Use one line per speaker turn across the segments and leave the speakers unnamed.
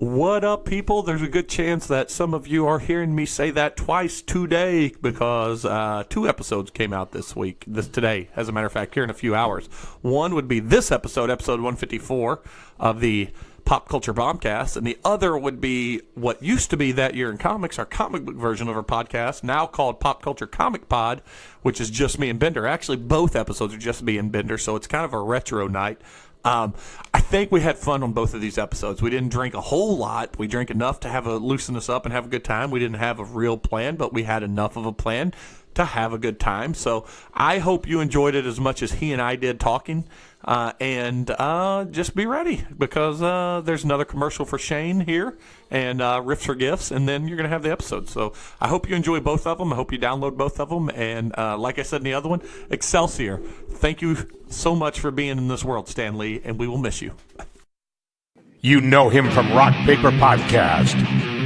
What up, people? There's a good chance that some of you are hearing me say that twice today because 2 episodes came out today, as a matter of fact, here in a few hours. One would be this episode 154 of the Pop Culture Bombcast, and the other would be what used to be That Year in Comics, our comic book version of our podcast, now called Pop Culture Comic Pod, which is just me and Bender. Actually, both episodes are just me and Bender, so it's kind of a retro night. I think we had fun on both of these episodes. We didn't drink a whole lot. We drank enough to loosen us up and have a good time. We didn't have a real plan, but we had enough of a plan to have a good time. So I hope you enjoyed it as much as he and I did talking. And just be ready because there's another commercial for Shane here and Riffs for Gifts, and then you're going to have the episode. So I hope you enjoy both of them. I hope you download both of them. And like I said in the other one, Excelsior. Thank you so much for being in this world, Stan Lee, and we will miss you.
You know him from Rock Paper Podcast.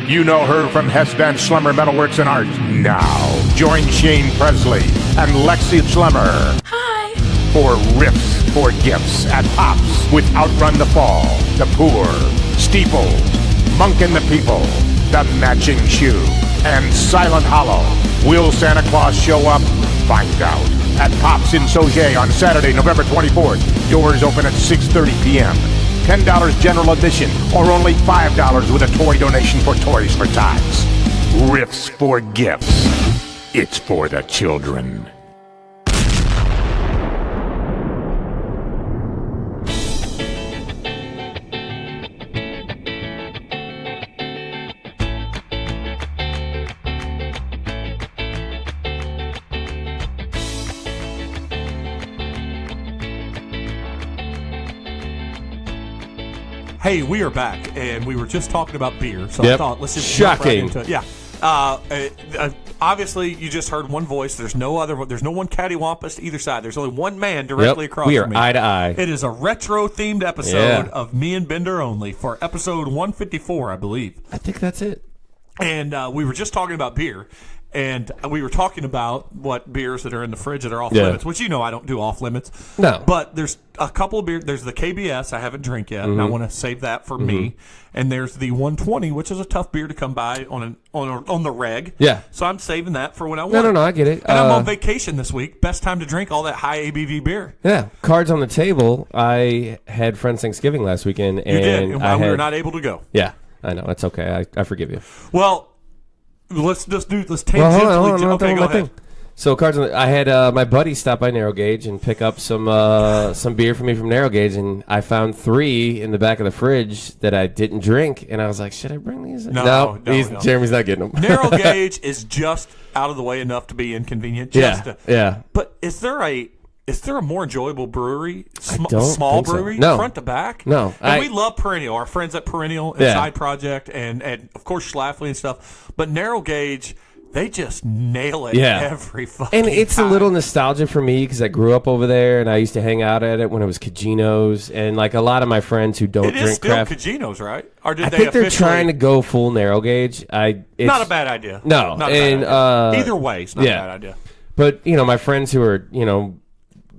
You know her from Hess Van Slummer Metalworks and Art. Now, join Shane Presley and Lexi Schlemmer.
Hi.
For Riffs for Gifts at Pops with Outrun the Fall, The Poor, Steeple, Monk and the People, The Matching Shoe, and Silent Hollow. Will Santa Claus show up? Find out at Pops in Sauget on Saturday, November 24th. Doors open at 6:30 p.m. $10 general admission, or only $5 with a toy donation for Toys for Tots. Riffs for Gifts. It's for the children.
Hey, we are back, and we were just talking about beer, so
Yep.
I thought let's just jump right
Shocking.
into it. Yeah. Obviously, you just heard one voice. There's no one cattywampus to either side. There's only one man directly across
We are
from me.
eye to eye.
It is a retro-themed episode of Me and Bender only for episode 154, I believe.
I think that's it.
And we were just talking about beer. And we were talking about what beers that are in the fridge that are off limits, which I don't do off limits.
No.
But there's a couple of beers. There's the KBS I haven't drank yet, and I want to save that for me. And there's the 120, which is a tough beer to come by on the reg.
Yeah.
So I'm saving that for when I want.
No, I get it.
And I'm on vacation this week. Best time to drink all that high ABV beer.
Yeah, cards on the table. I had Friends Thanksgiving last weekend, and
You did, and we were not able to go.
Yeah, I know. It's okay. I forgive you.
Well, let's tangentially.
Hold on,
Okay, go ahead.
So cards. I had my buddy stop by Narrow Gauge and pick up some beer for me from Narrow Gauge, and I found 3 in the back of the fridge that I didn't drink, and I was like, should I bring these?
No.
Jeremy's not getting them.
Narrow Gauge is just out of the way enough to be inconvenient.
Yeah.
But is there a more enjoyable brewery,
don't
small
think so.
brewery,
No.
front to back?
No.
And we love Perennial, our friends at Perennial and Side Project, and of course Schlafly and stuff. But Narrow Gauge, they just nail it every fucking
And it's
time.
a little nostalgia for me because I grew up over there and I used to hang out at it when it was Cagino's, and like a lot of my friends who don't
It is
drink
still
craft.
Cagino's, right? Or did
I
they
think they're
officially-
trying to go full Narrow Gauge. It's
Not a bad idea.
No,
Not a
and
bad idea. Either way, it's not a bad idea.
But my friends who are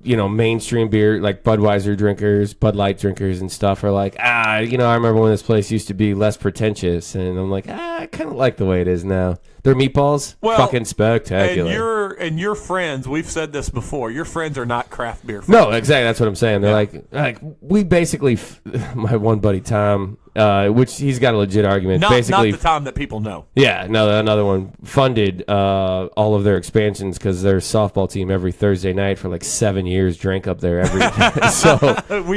mainstream beer, like Budweiser drinkers, Bud Light drinkers and stuff are like, I remember when this place used to be less pretentious. And I'm like, I kind of like the way it is now. Their meatballs, fucking spectacular.
And your friends, we've said this before, your friends are not craft beer friends.
No, exactly. That's what I'm saying. They're like we basically, my one buddy, Tom, which he's got a legit argument.
Not
basically,
the Tom that people know.
Yeah, no, another one funded all of their expansions because their softball team every Thursday night for like 7 years drank up there every day. So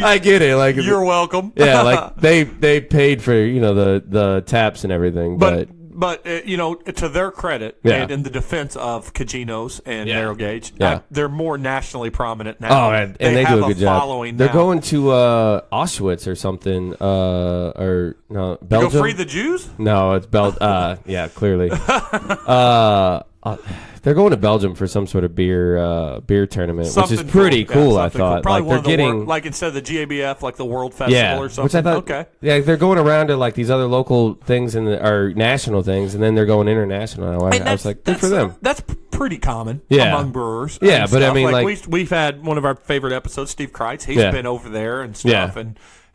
I get it. Like
you're welcome.
Yeah, like they paid for the taps and everything, but
to their credit, and in the defense of Cagino's and Narrow Gauge, they're more nationally prominent now.
Oh, and they do a good job.
Following
they're
now.
going to Auschwitz or something, or no, Belgium.
Go free the Jews?
No, it's yeah, clearly. They're going to Belgium for some sort of beer tournament, which is pretty cool. I thought,
probably
like
one
they're
of the
getting
like instead of the GABF, like the World Festival or something.
Which I thought, they're going around to like these other local things or national things, and then they're going international. I was like, good for them.
That's pretty common
Yeah.
among brewers.
Yeah,
and
but I
stuff.
mean, like
we've had one of our favorite episodes, Steve Kreitz. He's been over there and stuff,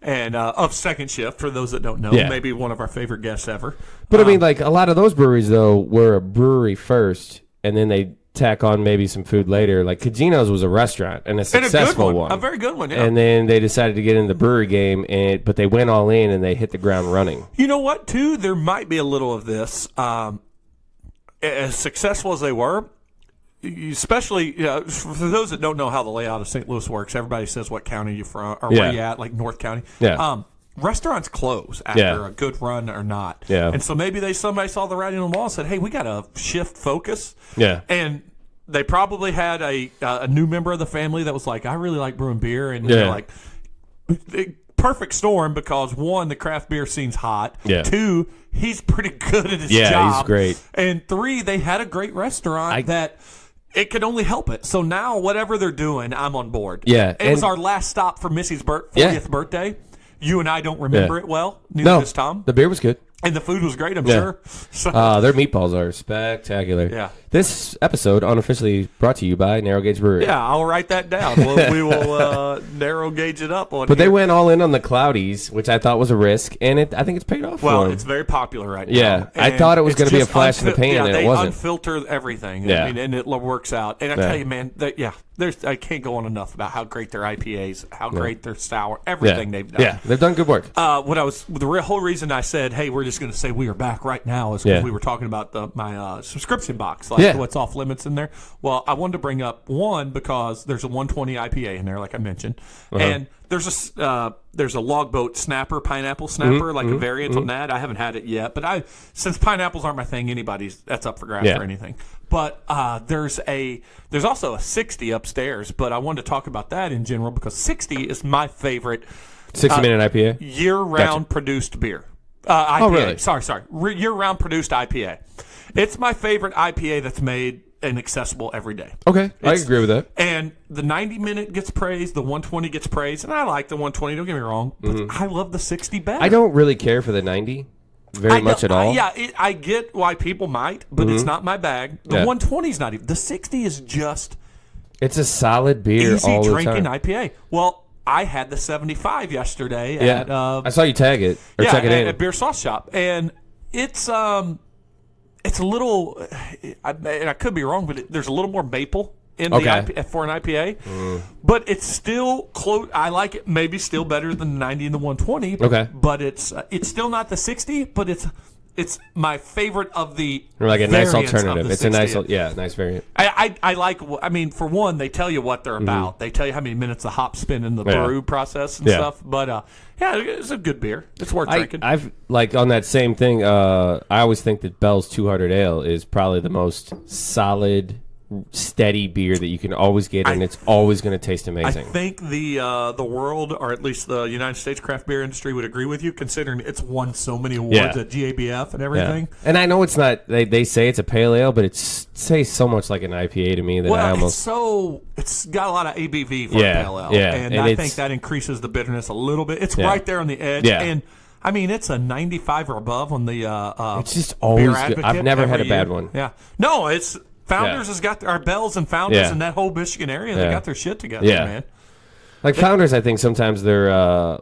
and of Second Shift, for those that don't know, maybe one of our favorite guests ever.
But I mean, like a lot of those breweries though were a brewery first, and then they tack on maybe some food later. Like Cagino's was a restaurant and a successful one,
a very good one. Yeah.
And then they decided to get in the brewery game, but they went all in and they hit the ground running.
You know what? Too, there might be a little of this. As successful as they were, especially for those that don't know how the layout of St. Louis works, everybody says what county you're from or where you at, like North County.
Yeah.
Restaurants close after a good run or not.
Yeah.
And so maybe somebody saw the writing on the wall and said, hey, we got to shift focus.
Yeah.
And they probably had a new member of the family that was like, I really like brewing beer. And they're like, perfect storm because, one, the craft beer scene's hot.
Yeah.
Two, he's pretty good at his job.
Yeah, he's great.
And three, they had a great restaurant that it could only help it. So now whatever they're doing, I'm on board.
Yeah.
It was our last stop for Missy's 40th birthday. You and I don't remember it well. Neither does Tom.
The beer was good.
And the food was great, I'm sure. So,
their meatballs are spectacular.
Yeah.
This episode unofficially brought to you by Narrow Gauge Brewery.
Yeah, I'll write that down. We will narrow gauge it up on
But
here.
they went all in on the Cloudies, which I thought was a risk, and I think it's paid off for them.
It's very popular right now.
Yeah, I thought it was going to be a flash in the pan, and it wasn't.
They unfilter everything.
Yeah.
I mean, and it works out. And I tell you, man, I can't go on enough about how great their IPAs, how great their sour, everything they've done.
Yeah, they've done good work.
The whole reason I said, hey, we're just going to say we are back right now is because we were talking about my subscription box, like what's off limits in there. Well, I wanted to bring up one because there's a 120 IPA in there, like I mentioned, and there's a Logboat Snapper, pineapple snapper, a variant on that. I haven't had it yet, but since pineapples aren't my thing, that's up for grabs for anything. But there's also a 60 upstairs, but I wanted to talk about that in general because 60 is my favorite
60-minute IPA?
Year-round produced beer. IPA.
Oh, really?
Sorry. Year-round produced IPA. It's my favorite IPA that's made and accessible every day.
Okay, I agree with that.
And the 90-minute gets praised, the 120 gets praised, and I like the 120, don't get me wrong, but I love the 60 better.
I don't really care for the 90 very much at all.
I get why people might, but it's not my bag. The 120 is not even. The 60 is just...
It's a solid beer
easy
all the
drinking
time.
IPA. Well, I had the 75 yesterday at...
I saw you tag it, or check it in.
At Beer Sauce Shop, and it's a little, and I could be wrong, but there's a little more maple in the IPA, for an IPA, but it's still close. I like it, maybe still better than the 90 and the 120.
Okay,
but it's still not the 60, but it's my favorite of the
like a nice alternative. It's
60.
a nice variant.
I like. I mean, for one, they tell you what they're about. They tell you how many minutes the hops spin in the brew process and stuff. But it's a good beer. It's worth drinking.
I've on that same thing. I always think that Bell's 200 Ale is probably the most solid, steady beer that you can always get, and it's always going to taste amazing.
I think the world, or at least the United States craft beer industry, would agree with you, considering it's won so many awards at GABF and everything.
Yeah. And I know it's not. They say it's a pale ale, but it tastes so much like an IPA to me that I almost.
It's got a lot of ABV for a pale ale, and I think that increases the bitterness a little bit. It's right there on the edge, and I mean it's a 95 or above on the.
It's just always good. I've never had a bad one.
Yeah, no, it's. Founders has got our Bells and Founders in that whole Michigan area. They got their shit together, man.
Like Founders, I think sometimes they're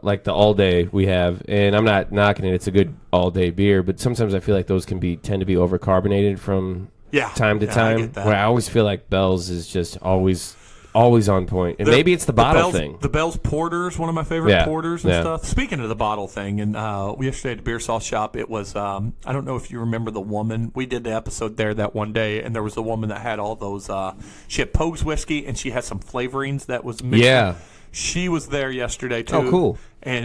like the all day we have, and I'm not knocking it. It's a good all day beer, but sometimes I feel like those tend to be over carbonated from time to time. I get that. Where I always feel like Bell's is just always on point, and maybe it's the bottle thing.
The Bell's Porter's one of my favorite porters and stuff. Speaking of the bottle thing, and yesterday at the Beer Sauce Shop, it was I don't know if you remember the woman. We did the episode there that one day, and there was a woman that had all those. She had Pogue's whiskey, and she had some flavorings that was mixed.
Yeah,
she was there yesterday too.
Oh, cool!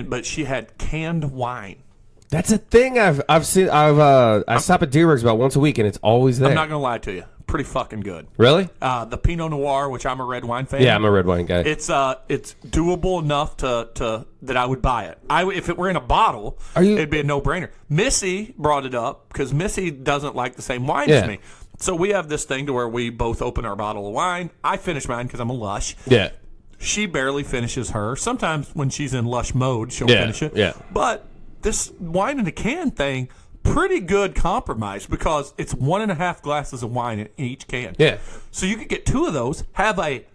But she had canned wine.
That's a thing I've seen. I stop at Deerberg's about once a week, and it's always there.
I'm not gonna lie to you. Pretty fucking good.
Really?
The Pinot Noir, which I'm a red wine fan.
Yeah, I'm a red wine guy.
It's doable enough to that I would buy it. If it were in a bottle, it'd be a no-brainer. Missy brought it up because Missy doesn't like the same wine as me. So we have this thing to where we both open our bottle of wine. I finish mine because I'm a lush.
Yeah.
She barely finishes hers. Sometimes when she's in lush mode, she'll finish it.
Yeah.
But this wine in a can thing, pretty good compromise because it's 1.5 glasses of wine in each can.
Yeah.
So you could get 2 of those, have a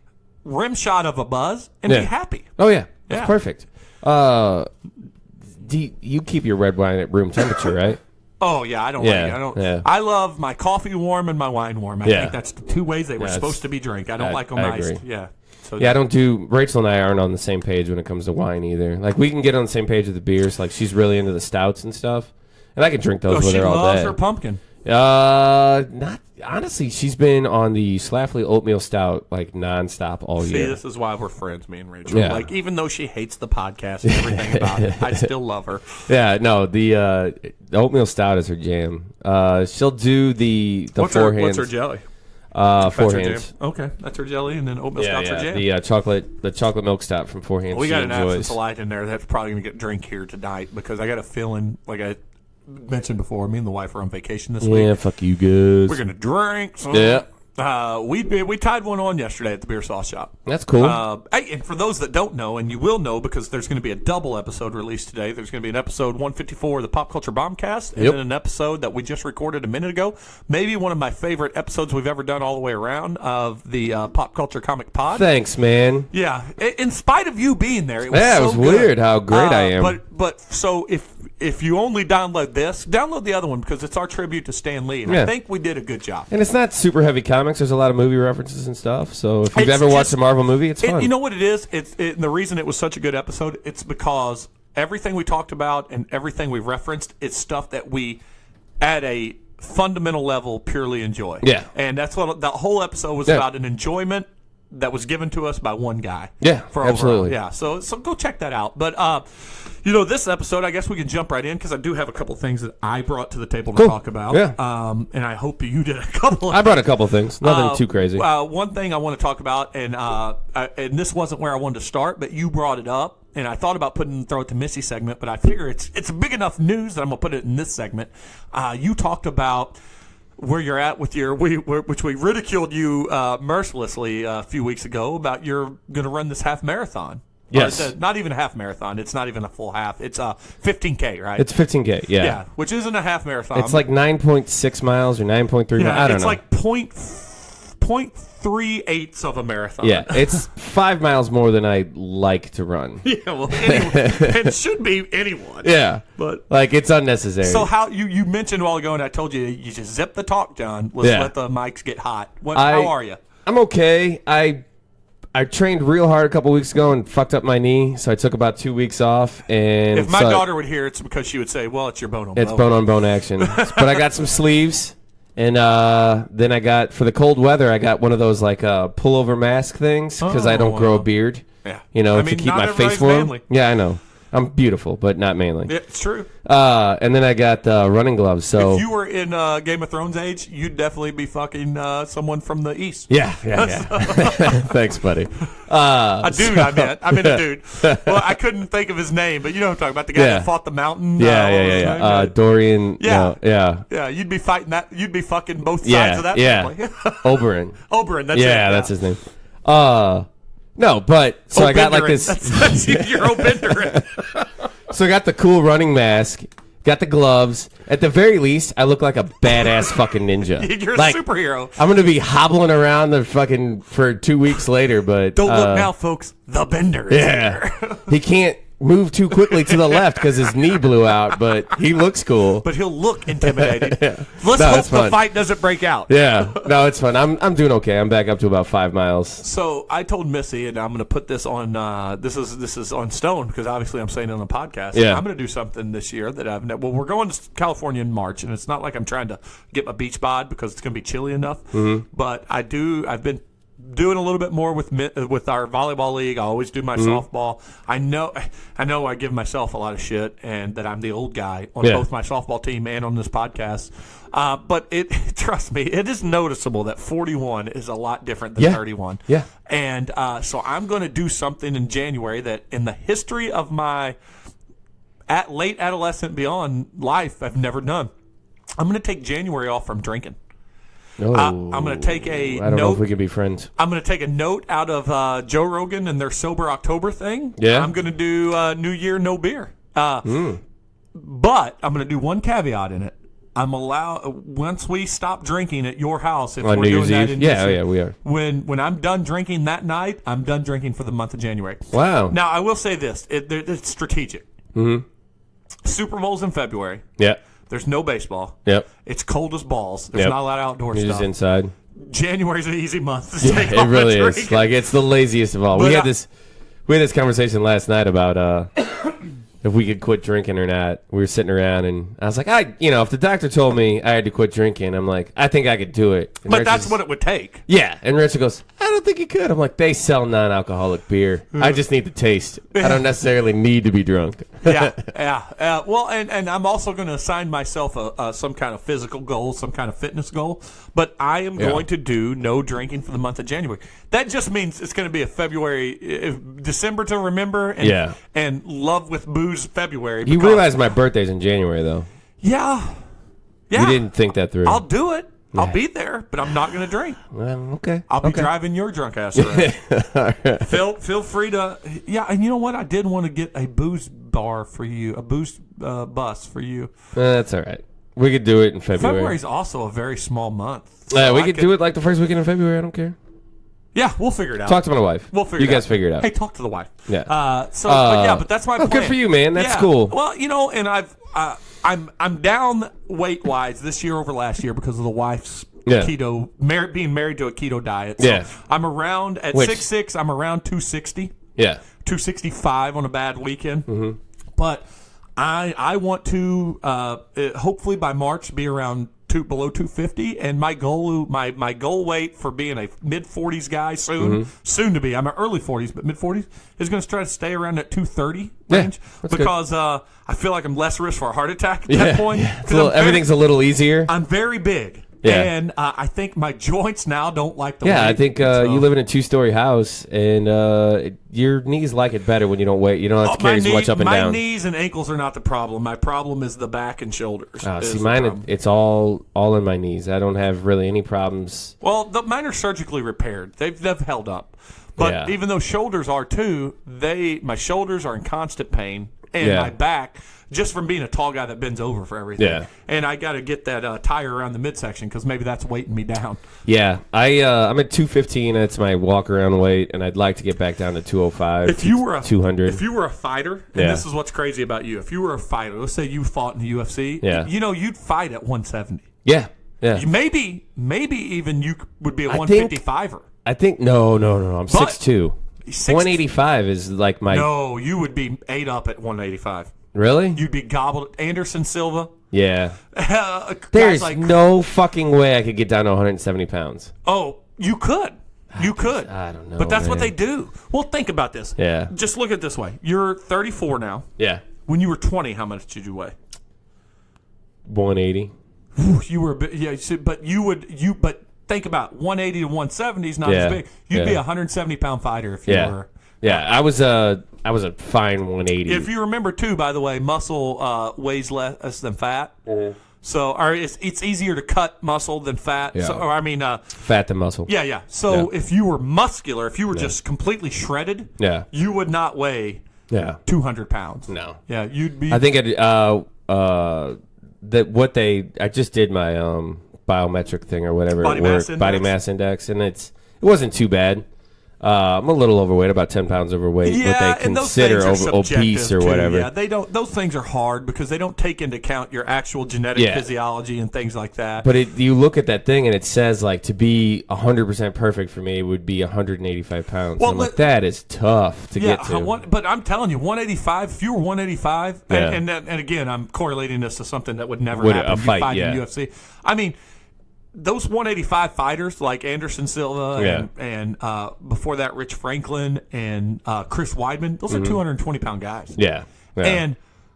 rim shot of a buzz, and be happy.
Oh, yeah. That's perfect. You keep your red wine at room temperature, right?
Oh yeah, I don't.
Yeah.
I love my coffee warm and my wine warm. I think that's the two ways they were supposed to be drank. I don't like them iced.
Agree.
Yeah. So
I don't do. Rachel and I aren't on the same page when it comes to wine either. Like we can get on the same page with the beers. Like she's really into the stouts and stuff, and I can drink those with her all day.
She loves her pumpkin.
Not honestly. She's been on the Schlafly oatmeal stout like nonstop all year.
See, this is why we're friends, me and Rachel.
Yeah.
Like, even though she hates the podcast and everything about it, I still love her.
Yeah, no, the oatmeal stout is her jam. She'll do the
What's
four
her,
hands.
What's her jelly?
Four hands.
Okay, that's her jelly, and then oatmeal stout's her jam.
The chocolate milk stout from Four Hands.
We got an
enjoys.
absence of light in there. That's probably going to get drink here tonight because I got a feeling, like I mentioned before, me and the wife are on vacation this week.
Yeah, fuck you guys.
We're going to drink. So,
Yeah.
We tied one on yesterday at the beer sauce shop.
That's cool.
Hey, and for those that don't know, and you will know because there's going to be a double episode released today. There's going to be an episode 154 of the Pop Culture Bombcast, and then an episode that we just recorded a minute ago. Maybe one of my favorite episodes we've ever done all the way around of the Pop Culture Comic Pod.
Thanks, man.
Yeah, in spite of you being there, it was
it was weird how great I am.
But so if you only download this, download the other one because it's our tribute to Stan Lee, and I think we did a good job.
And it's not super heavy comics. There's a lot of movie references and stuff. So if you've ever watched a Marvel movie, it's fun.
You know what it is? The reason it was such a good episode, it's because everything we talked about and everything we referenced, it's stuff that we, at a fundamental level, purely enjoy.
Yeah.
And that's what the whole episode was about, an enjoyment that was given to us by one guy.
Yeah,
for
absolutely.
Overall. Yeah, so go check that out. But this episode, I guess we can jump right in because I do have a couple things that I brought to the table to talk about.
Yeah.
And I hope you did a couple.
I brought a couple things. Nothing too crazy.
One thing I want to talk about, and this wasn't where I wanted to start, but you brought it up. And I thought about throw it to Missy segment, but I figure it's big enough news that I'm gonna put it in this segment. You talked about where you're at with which we ridiculed you mercilessly a few weeks ago about you're going to run this half marathon.
Yes.
Not even a half marathon. It's not even a full half. It's 15K, right?
It's 15K, yeah.
Yeah, which isn't a half marathon.
It's like 9.6 miles or 9.3 miles. I don't know.
It's like 0.38 of a marathon.
Yeah, it's 5 miles more than I like to run.
Yeah, well, it should be anyone.
Yeah,
but
like it's unnecessary.
So how you mentioned a while ago, and I told you just zip the talk, John. Let's let the mics get hot. How are you?
I'm okay. I trained real hard a couple weeks ago and fucked up my knee, so I took about 2 weeks off. And
if my daughter would hear, it's because she would say, "Well, it's your bone on bone."
It's bone on bone action. But I got some sleeves. And then I got, for the cold weather, I got one of those like pullover mask things because I don't grow a beard.
Yeah.
To keep my face warm.
Manly.
Yeah, I know. I'm beautiful, but not manly.
Yeah, it's true.
And then I got running gloves. So
if you were in Game of Thrones age, you'd definitely be fucking someone from the East.
Yeah. Thanks, buddy.
A dude, I meant a dude. Well, I couldn't think of his name, but you know what I'm talking about. The guy that fought the mountain.
Yeah. Dorian.
Yeah.
Yeah.
You'd be fighting that. You'd be fucking both sides of that family.
Oberon.
That's it. Yeah,
that's his name. No, but so I got like this.
That's your Obenderin.
So I got the cool running mask, got the gloves. At the very least, I look like a badass fucking ninja.
You're a superhero.
I'm gonna be hobbling around for 2 weeks later, but
don't look now, folks. The Bender is here.
He can't move too quickly to the left because his knee blew out, but he looks cool.
But he'll look intimidating. Let's hope the fight doesn't break out.
Yeah, no, it's fun. I'm doing okay. I'm back up to about 5 miles.
So I told Missy, and I'm going to put this on. This is on stone because obviously I'm saying it on the podcast.
Yeah.
I'm going to do something this year that I've never. Well, we're going to California in March, and it's not like I'm trying to get my beach bod because it's going to be chilly enough. Mm-hmm. But I've been doing a little bit more with our volleyball league. I always do my softball. I know I give myself a lot of shit and that I'm the old guy on both my softball team and on this podcast. But trust me, it is noticeable that 41 is a lot different than 31.
Yeah.
And so I'm going to do something in January that in the history of my late adolescent beyond life I've never done. I'm going to take January off from drinking. I'm going to take a
I don't know if we can be friends.
I'm going to take a note out of Joe Rogan and their Sober October thing.
Yeah.
I'm going to do New Year, no beer. But I'm going to do one caveat in it. I'm allowed once we stop drinking at your house. If
On
we're
New
doing
Year's
that
Eve?
in
Yeah,
New Year's
we are.
When I'm done drinking that night, I'm done drinking for the month of January.
Wow.
Now I will say this: it's strategic.
Mm-hmm.
Super Bowl's in February.
Yeah.
There's no baseball.
Yep.
It's cold as balls. There's
Yep.
not a lot of outdoor
You're
stuff.
just inside.
January's an easy month to take
It
off
really
the
is.
drinking.
Like, it's the laziest of all.
But
We had this conversation last night about if we could quit drinking or not. We were sitting around, and I was like, if the doctor told me I had to quit drinking, I'm like, I think I could do it. And
But
Rich
that's
is-
what it would take.
Yeah, and Richard goes, I don't think you could. I'm like, they sell non-alcoholic beer. I just need the taste. I don't necessarily need to be drunk.
Yeah. Well, and I'm also going to assign myself some kind of physical goal, some kind of fitness goal. But I am going to do no drinking for the month of January. That just means it's going to be a December to remember, and love with booze February.
You realize my birthday's in January, though.
Yeah.
You didn't think that through.
I'll do it. I'll be there, but I'm not going to drink.
Well, okay.
I'll be driving your drunk ass around. Feel free to. Yeah, and you know what? I did want to get a booze bar for you, a booze bus for you.
That's all right. We could do it in February.
February's also a very small month.
We could do it like the first weekend in February. I don't care.
Yeah, we'll figure it out.
Talk to my wife.
We'll figure
you
it out.
guys figure it out.
Hey, talk to the wife.
Yeah.
But that's my plan.
Good for you, man. That's
Yeah.
cool.
Well, and I'm down weight wise this year over last year because of the wife's keto, being married to a keto diet. So I'm around at 6'6". I'm around 260.
Yeah.
265 on a bad weekend.
Mm-hmm.
But I want to hopefully by March be around below 250, and my goal weight for being a mid 40s guy soon to be, I'm an early 40s but mid 40s, is going to try to stay around that 230 range because I feel like I'm less risk for a heart attack at that point.
Everything's a little easier.
I'm very big.
Yeah.
And I think my joints now don't like the weight.
I think you live in a 2-story house, and your knees like it better when you don't wait. You don't have to carry as much up and down.
My knees and ankles are not the problem. My problem is the back and shoulders.
See, mine, it's all in my knees. I don't have really any problems.
Well, mine are surgically repaired. They've held up. But even though shoulders are too, my shoulders are in constant pain, and my back, just from being a tall guy that bends over for everything. Yeah. And I got to get that tire around the midsection because maybe that's weighting me down.
Yeah. I'm at 215. That's my walk-around weight, and I'd like to get back down to 205,
if you were
200.
If you were a fighter, and this is what's crazy about you, if you were a fighter, let's say you fought in the UFC, you'd fight at 170.
Yeah. Yeah.
Maybe even you would be a 155er.
I think no. I'm 6'2". 185 is like my...
No, you would be ate up at 185.
Really?
You'd be gobbled. Anderson Silva.
Yeah. There's no fucking way I could get down to 170 pounds.
Oh, you could. You could.
I don't know.
But that's what they do. Well, think about this.
Yeah.
Just look at it this way. You're 34 now.
Yeah.
When you were 20, how much did you weigh?
180.
You were a bit, but think about 180 to 170 is not as big. You'd be a 170-pound fighter if you were.
Yeah, I was a fine 180.
If you remember, too, by the way, muscle weighs less than fat. Mm-hmm. So it's easier to cut muscle than fat.
Yeah.
So,
fat than muscle.
Yeah. So if you were muscular, if you were just completely shredded, you would not weigh 200 pounds.
No.
Yeah, you'd be.
I think I just did my biometric thing or whatever. Body mass index, and it wasn't too bad. I'm a little overweight, about 10 pounds overweight.
Yeah,
what they consider obese or whatever.
Yeah, they don't. Those things are hard because they don't take into account your actual genetic physiology and things like that.
But you look at that thing and it says like to be 100% perfect for me would be 185 pounds. Well, I'm that is tough to get to.
But I'm telling you, 185. If you were 185, and again, I'm correlating this to something that would never happen.
A fight,
in UFC. I mean. Those 185 fighters like Anderson Silva and before that Rich Franklin and Chris Weidman, those are 220-pound guys.
Yeah.
And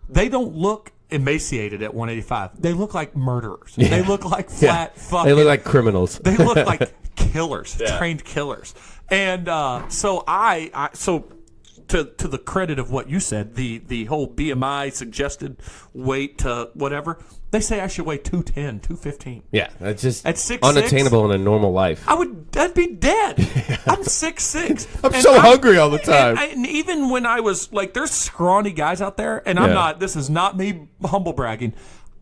they don't look emaciated at 185. They look like murderers. Yeah. They look like flat fucking...
They look like criminals.
They look like killers, trained killers. And so to the credit of what you said, the whole BMI suggested weight to whatever, they say I should weigh 210, 215.
Yeah, that's just
at 6'6",
unattainable in a normal life.
I'd be dead. I'm 6'6".
I'm so hungry all the time.
And even when I was like, there's scrawny guys out there, and I'm not. This is not me humble bragging.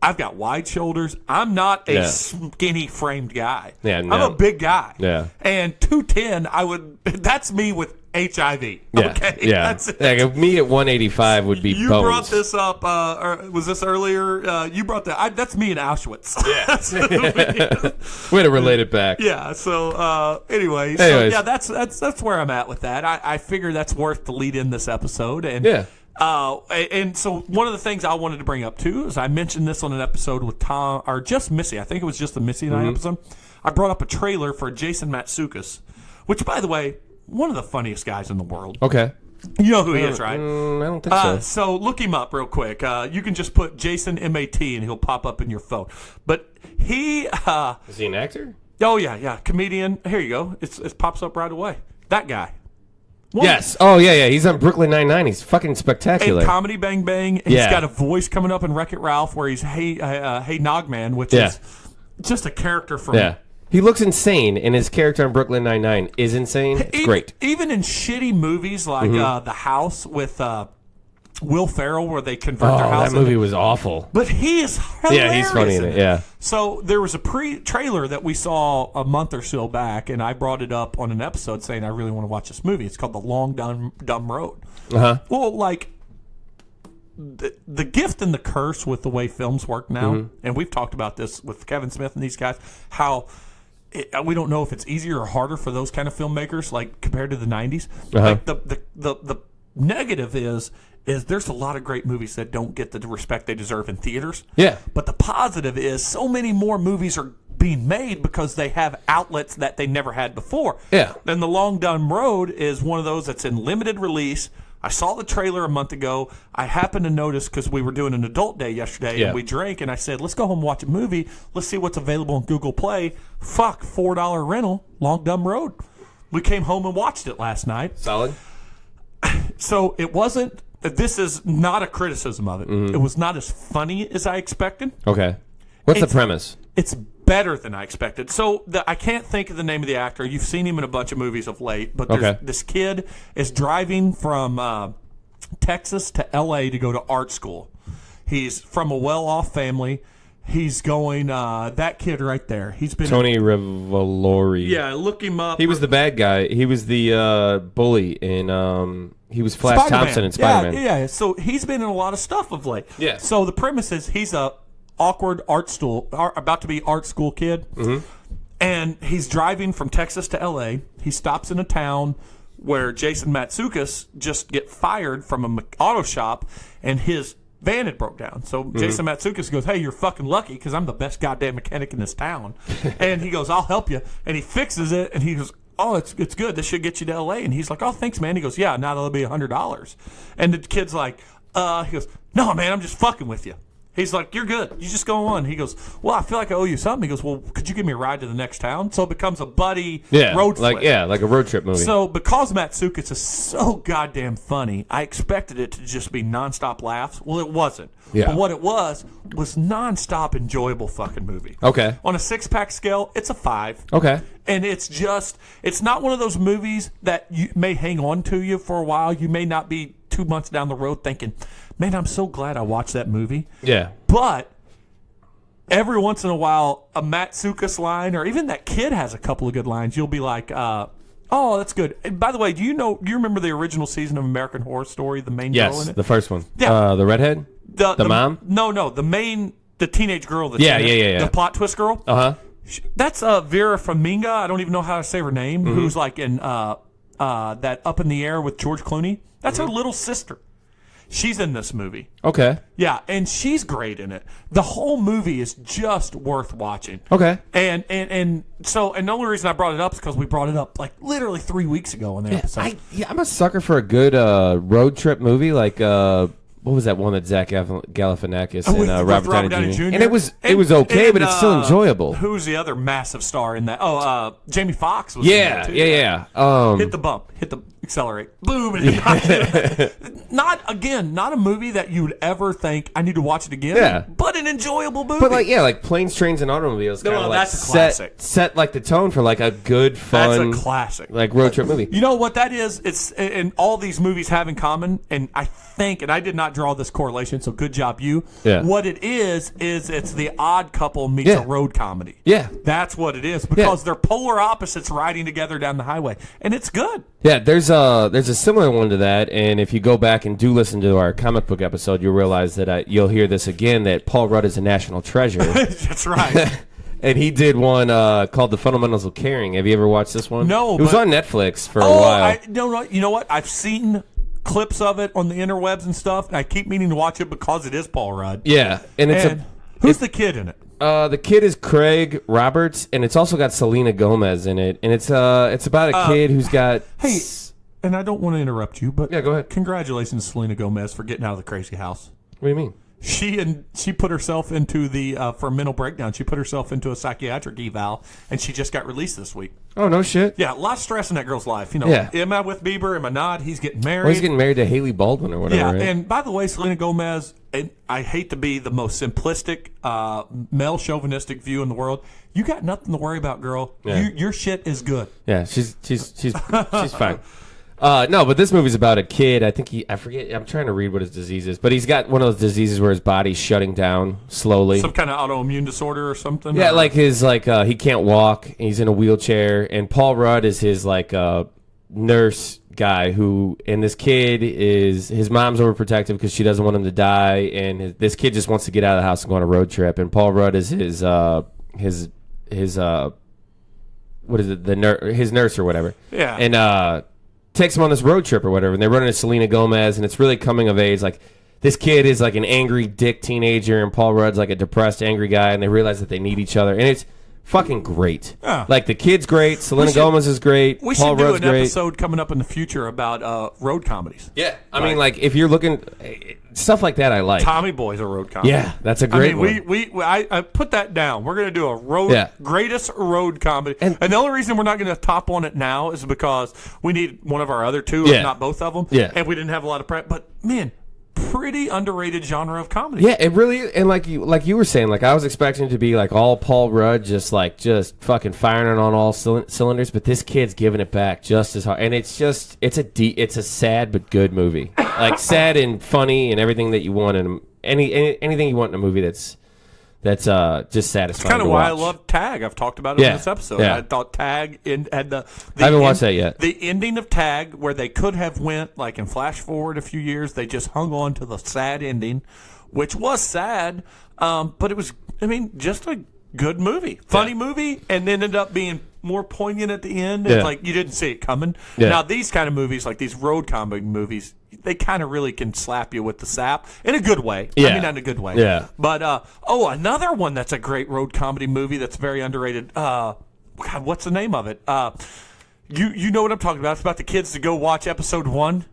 I've got wide shoulders. I'm not a
Yeah.
skinny framed guy.
Yeah,
I'm
no.
a big guy.
Yeah.
And 210, that's me with HIV.
Yeah,
Okay.
yeah.
That's it.
Like, me at 185 would be
You
bones.
brought this up, or was this earlier? You brought that. That's me in Auschwitz.
Way to relate it back.
Yeah. So anyway, so
Anyways.
yeah, that's where I'm at with that. I figure that's worth to lead in this episode, and
Yeah.
and so one of the things I wanted to bring up too is I mentioned this on an episode with Tom or just Missy. I think it was just the Missy and I episode. I brought up a trailer for Jason Matsukas, which, by the way, one of the funniest guys in the world.
Okay.
You know who he is, right?
I don't think so.
So look him up real quick. You can just put Jason M-A-T and he'll pop up in your phone. But he,
Is he an actor?
oh yeah, comedian. Here you go. It pops up right away. That guy.
Yes. Oh, yeah. He's on Brooklyn Nine-Nine. He's fucking spectacular.
And Comedy Bang Bang. He's
Yeah.
got a voice coming up in Wreck-It Ralph where he's Hey Nogman, which
Yeah.
is just a character from.
Yeah. He looks insane, and his character on Brooklyn Nine-Nine is insane. It's great.
Even in shitty movies like The House with Will Ferrell, where they convert their
Oh,
house.
that movie was awful.
But he is hilarious.
Yeah, he's funny in it, yeah.
So there was a trailer that we saw a month or so back, and I brought it up on an episode saying I really want to watch this movie. It's called The Long Dumb Road.
Uh-huh.
Well, like the gift and the curse with the way films work now, and we've talked about this with Kevin Smith and these guys, how we don't know if it's easier or harder for those kind of filmmakers, like compared to the 90s. Like the negative is there's a lot of great movies that don't get the respect they deserve in theaters.
Yeah.
But the positive is so many more movies are being made because they have outlets that they never had before.
Yeah.
And The Long Dumb Road is one of those that's in limited release. I saw the trailer a month ago. I happened to notice because we were doing an adult day yesterday
Yeah.
and we drank, and I said, let's go home and watch a movie. Let's see what's available on Google Play. Fuck, $4 rental, Long Dumb Road. We came home and watched it last night.
Solid.
So it wasn't, this is not a criticism of it. It was not as funny as I expected.
Okay. What's the
It's-
premise?
It's better than I expected. So I can't think of the name of the actor. You've seen him in a bunch of movies of late. But
Okay.
this kid is driving from Texas to L.A. to go to art school. He's from a well-off family. He's going, that kid right there. He's been...
Tony Revolori.
Yeah, look him up.
He was the bad guy. He was the bully in... he was Flash
Spider-Man.
Thompson in Spider-Man.
Yeah. So he's been in a lot of stuff of late.
Yeah.
So the premise is he's a awkward about to be art school kid, and he's driving from Texas to L.A. He stops in a town where Jason Matsukas just get fired from an auto shop, and his van had broke down. So Jason Matsukas goes, "Hey, you're fucking lucky because I'm the best goddamn mechanic in this town." And he goes, "I'll help you," and he fixes it, and he goes, "Oh, it's good. This should get you to L.A." And he's like, "Oh, thanks, man." He goes, "Yeah, now that'll be $100." And the kid's like, he goes, "No, man, I'm just fucking with you." He's like, "You're good. You just go on." He goes, "Well, I feel like I owe you something." He goes, "Well, could you give me a ride to the next town?" So it becomes a buddy road flip.
like a road trip movie.
So because Matsukas is so goddamn funny, I expected it to just be nonstop laughs. Well, it wasn't.
Yeah.
But what it was nonstop enjoyable fucking movie.
Okay.
On a 6-pack scale, it's a 5.
Okay.
And it's not one of those movies that you may hang on to you for a while. You may not be 2 months down the road thinking, man, I'm so glad I watched that movie.
Yeah.
But every once in a while, a Matsukas line, or even that kid has a couple of good lines, you'll be like, oh, that's good. And by the way, do you remember the original season of American Horror Story, the main girl in
Yes,
it?
the first one.
Yeah.
The redhead? The mom?
No, the teenage girl.
Yeah.
The plot twist girl.
Uh-huh.
That's Vera Farmiga. I don't even know how to say her name. Who's like in that Up in the Air with George Clooney. That's her little sister. She's in this movie.
Okay.
Yeah, and she's great in it. The whole movie is just worth watching.
Okay.
And so the only reason I brought it up is because we brought it up like literally 3 weeks ago on the episode.
I'm a sucker for a good road trip movie. Like, what was that one that Zach Galifianakis and
With
Robert Downey Jr.? And it was okay,
and,
but it's still enjoyable.
Who's the other massive star in that? Jamie Foxx was
Yeah,
in that too.
yeah.
Hit the bump. Hit the accelerate. Boom. And not a movie that you would ever think I need to watch it again.
Yeah.
But an enjoyable movie.
But like Planes, Trains, and Automobiles kind of
No,
like
that's a classic.
set like the tone for like a good, fun,
That's a classic.
like road trip movie.
You know what that is? It's and all these movies have in common, and I think, and I did not draw this correlation, so good job, you.
Yeah.
What it is it's The Odd Couple meets
Yeah.
a road comedy.
Yeah.
That's what it is, because they're polar opposites riding together down the highway, and it's good.
Yeah, there's a similar one to that, and if you go back and do listen to our comic book episode, you'll realize that you'll hear this again, that Paul Rudd is a national treasure.
That's right.
And he did one called The Fundamentals of Caring. Have you ever watched this one?
No,
It was on Netflix for a while.
No, you know what? I've seen clips of it on the interwebs and stuff, and I keep meaning to watch it because it is Paul Rudd.
Yeah, and
who's the kid in it?
The kid is Craig Roberts, and it's also got Selena Gomez in it, and it's about a kid who's got.
Hey, and I don't want to interrupt you, but
Yeah, go ahead.
Congratulations, Selena Gomez, for getting out of the crazy house.
What do you mean?
She put herself into for mental breakdown. She put herself into a psychiatric eval, and she just got released this week.
Oh, no shit.
Yeah, a lot of stress in that girl's life. You know,
Yeah.
am I with Bieber? Am I not? He's getting married.
Well, he's getting married to Haley Baldwin or whatever.
Yeah,
right?
and by the way, Selena Gomez, and I hate to be the most simplistic, male chauvinistic view in the world. You got nothing to worry about, girl.
Yeah.
Your shit is good.
Yeah, she's fine. No, but this movie's about a kid. I forget. I'm trying to read what his disease is, but he's got one of those diseases where his body's shutting down slowly.
Some kind of autoimmune disorder or something.
Yeah,
or?
like he can't walk. He's in a wheelchair, and Paul Rudd is his nurse guy and this kid is his mom's overprotective because she doesn't want him to die, and this kid just wants to get out of the house and go on a road trip. And Paul Rudd is his what is it? His nurse or whatever.
Yeah.
And takes him on this road trip or whatever, and they run into Selena Gomez, and it's really coming of age. Like, this kid is like an angry dick teenager, and Paul Rudd's like a depressed, angry guy, and they realize that they need each other, and it's fucking great.
Yeah.
Like, the kid's great, Selena Gomez is great,
We
Paul
should do
Rudd's
an
great.
episode coming up in the future about road comedies.
Yeah, I mean, like, if you're looking stuff like that, I like.
Tommy Boy's a road comedy.
Yeah, that's a great one.
I put that down. We're going to do a greatest road comedy. And the only reason we're not going to top on it now is because we need one of our other two, if not both of them.
Yeah.
And we didn't have a lot of prep. But, man, pretty underrated genre of comedy.
Yeah, it really, and like you were saying, like, I was expecting it to be like all Paul Rudd, just fucking firing on all cylinders, but this kid's giving it back just as hard, and it's a sad but good movie, like sad and funny and everything that you want in anything you want in a movie that's just satisfying.
It's kind of why I love Tag. I've talked about it in this episode.
Yeah.
I thought Tag had the
I haven't watched that yet.
The ending of Tag, where they could have went like in flash forward a few years, they just hung on to the sad ending, which was sad, but it was, just a good movie, funny movie, and then ended up being more poignant at the end. It's like you didn't see it coming.
Yeah.
Now these kind of movies, like these road comedy movies, they kind of really can slap you with the sap in a good way.
Yeah.
I mean, not in a good way.
Yeah.
But another one that's a great road comedy movie that's very underrated. God, what's the name of it? You know what I'm talking about? It's about the kids to go watch episode 1.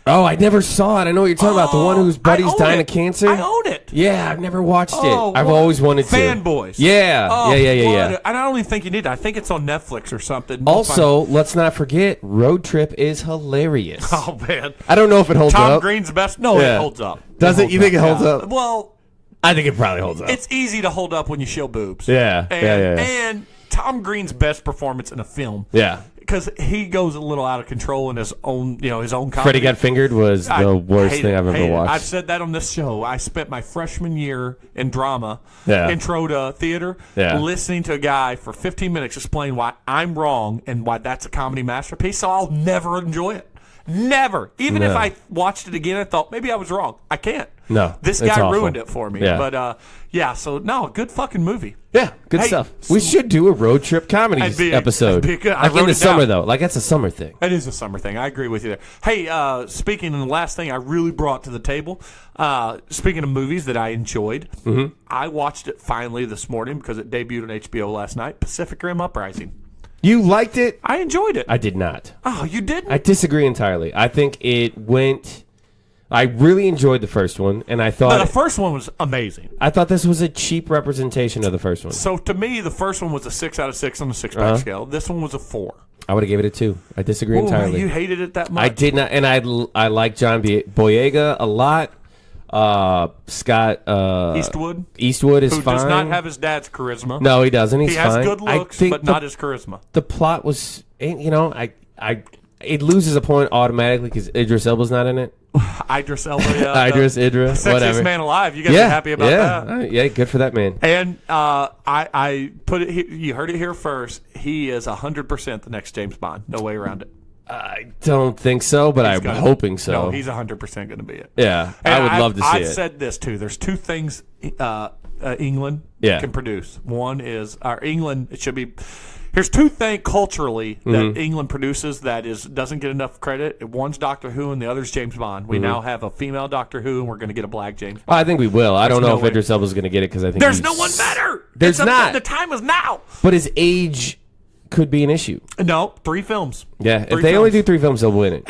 Oh, I never saw it. I know what you're talking about. The one whose buddy's dying of cancer?
I own it.
Yeah, I've never watched it. I've
what?
always wanted to.
Fanboys.
Yeah. Yeah.
I don't even think you need it. I think it's on Netflix or something.
Also, let's not forget, Road Trip is hilarious.
Oh, man.
I don't know if it holds
Tom
up.
Green's best. No,
Yeah.
it holds up.
Does it? You think it holds up?
Well,
I think it probably holds up.
it's easy to hold up when you show boobs.
Yeah.
And Tom Green's best performance in a film.
Yeah.
Because he goes a little out of control in his own comedy.
Freddie Got Fingered was the worst thing I've ever watched.
I've said that on this show. I spent my freshman year in drama,
Yeah.
intro to theater,
Yeah.
listening to a guy for 15 minutes explain why I'm wrong and why that's a comedy masterpiece. So I'll never enjoy it. Never. Even if I watched it again, I thought maybe I was wrong. I can't.
No,
This
it's
guy
awful.
ruined it for me.
Yeah.
But so no, good fucking movie.
Yeah, good stuff. We should do a road trip comedies episode.
that'd be good. I
Like in
wrote
the
it down.
summer, though. Like, that's a summer thing.
It is a summer thing. I agree with you there. Hey, speaking of the last thing I really brought to the table, speaking of movies that I enjoyed, I watched it finally this morning because it debuted on HBO last night, Pacific Rim Uprising.
You liked it?
I enjoyed it.
I did not.
Oh, you didn't?
I disagree entirely. I think it went... I really enjoyed the first one, and I
But
thought...
the first one was amazing.
I thought this was a cheap representation of the first one.
So to me, the first one was a 6 out of 6 on the 6-pack scale. This one was a 4.
I would have gave it a 2. I disagree
Oh,
entirely.
you hated it that much?
I did not, and I like John Boyega a lot. Scott
Eastwood
is
who
fine.
does not have his dad's charisma.
No, he doesn't. He's
he has
fine.
good looks, but not his charisma.
The plot was, it loses a point automatically because Idris Elba's not in it.
Idris Elba. Yeah,
Idris,
sexiest
whatever.
man alive. You guys are happy about that?
Yeah, good for that man.
And I put it. You heard it here first. He is 100% the next James Bond. No way around it.
I don't think so, but I'm hoping so.
No, he's 100% going to be it.
Yeah,
and
I would love to see it.
I've said this too. There's two things England can produce. One is England. It should be. Here's two things culturally that England produces that doesn't get enough credit. One's Doctor Who and the other's James Bond. We now have a female Doctor Who, and we're going to get a black James Bond.
I think we will. I don't know if Idris Elba's going to get it because I think
there's no one better.
There's not.
The time is now.
But his age could be an issue.
No, 3 films.
Yeah, if they only do 3 films, they'll win it.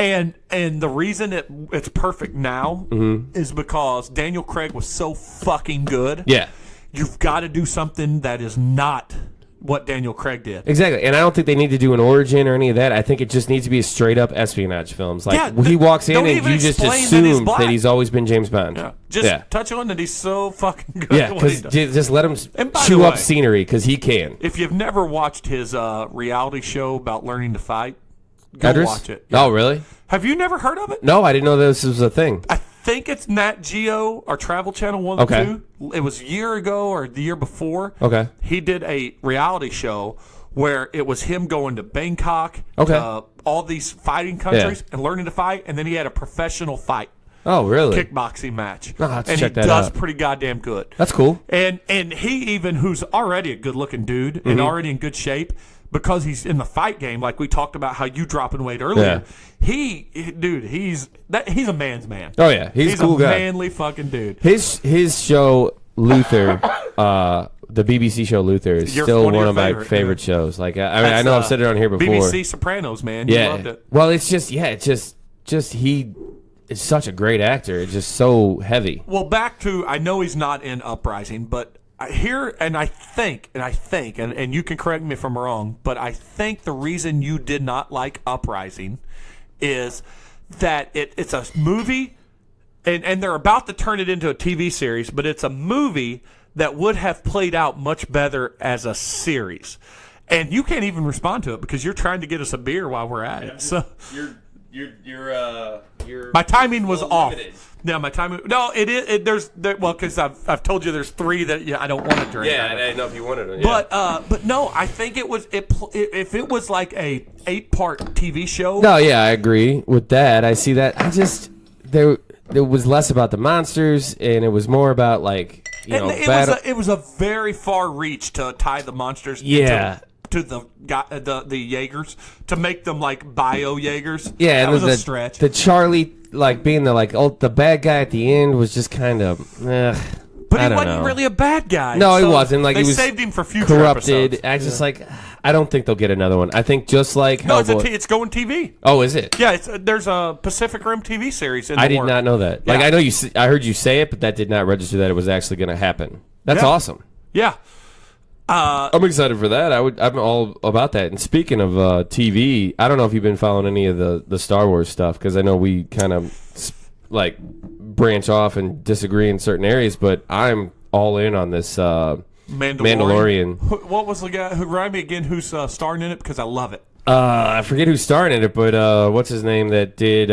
And the reason it's perfect now is because Daniel Craig was so fucking good.
Yeah.
You've got to do something that is not what Daniel Craig did.
Exactly. And I don't think they need to do an origin or any of that. I think it just needs to be a straight up espionage films. Like he walks in and you just assume that he's always been James Bond.
Yeah. Just touch on that he's so fucking good.
Yeah, because just let him chew up scenery because he can.
If you've never watched his reality show about learning to fight, go watch it.
Yeah. Oh, really?
Have you never heard of it?
No, I didn't know this was a thing.
I think it's Nat Geo or Travel Channel 1 or 2. It was a year ago or the year before.
Okay.
He did a reality show where it was him going to Bangkok, to all these fighting countries, and learning to fight, and then he had a professional fight.
Oh, really?
Kickboxing match.
I'll have to
and
check
he
that
does
out.
pretty goddamn good.
That's cool.
And he even, who's already a good-looking dude and already in good shape, because he's in the fight game, like we talked about how you dropping weight earlier, he's a man's man.
Oh, yeah. He's a cool guy.
Manly fucking dude.
His show, Luther, the BBC show Luther, is still one of my favorite shows. Like, I know I've said it on here before.
BBC Sopranos, man. You loved it.
Well, it's just he is such a great actor. It's just so heavy.
Well, back to, I know he's not in Uprising, but here, and I think, and you can correct me if I'm wrong, but I think the reason you did not like Uprising is that it's a movie, and they're about to turn it into a TV series, but it's a movie that would have played out much better as a series. And you can't even respond to it because you're trying to get us a beer while we're at it. So
you're
my timing was off.
Limited.
Yeah, my timing. No, it is. Because I've told you there's 3 that I don't want to drink.
Yeah, I didn't know if you wanted it. Yeah.
But no, I think it was if it was like a 8-part TV show.
No, yeah, I agree with that. I see that. I just there was less about the monsters and it was more about like
it was a very far reach to tie the monsters. To the Jaegers to make them like bio Jaegers.
Yeah,
that was a stretch.
The Charlie being the bad guy at the end was just kind of.
But he wasn't really a bad guy.
No, he wasn't. Like
they
he was
saved him for future
corrupted.
episodes.
I don't think they'll get another one. I think just like Hellboy.
It's going TV.
Oh, is it?
Yeah, there's a Pacific Rim TV series.
I did not know that. Like I know I heard you say it, but that did not register that it was actually going to happen. That's awesome.
Yeah.
I'm excited for that. I'm all about that. And speaking of TV, I don't know if you've been following any of the Star Wars stuff because I know we kind of like branch off and disagree in certain areas, but I'm all in on this Mandalorian.
What was the guy who remind me again? Who's starring in it? Because I love it.
I forget who's starring in it, but what's his name that did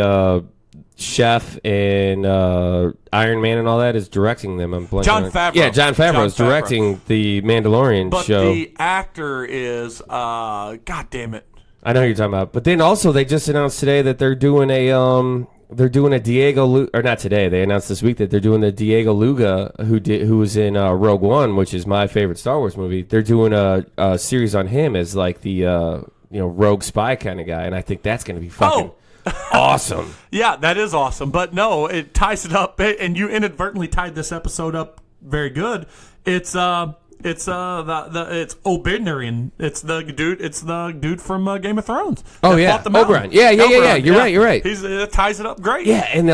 Chef and Iron Man and all that is directing them. I'm blanking.
Jon Favreau.
Yeah, Jon Favreau is directing the Mandalorian show.
But the actor is, God damn it.
I know who you're talking about. But then also they just announced today that they're doing a Diego or not today. They announced this week that they're doing the Diego Luga who was in Rogue One, which is my favorite Star Wars movie. They're doing a series on him as like the rogue spy kind of guy, and I think that's going to be fucking. Awesome.
Yeah, that is awesome. But no, it ties it up, and you inadvertently tied this episode up very good. It's Oberyn. It's the dude from Game of Thrones.
Oh yeah, Oberyn. Yeah. You're right.
It ties it up great.
Yeah, and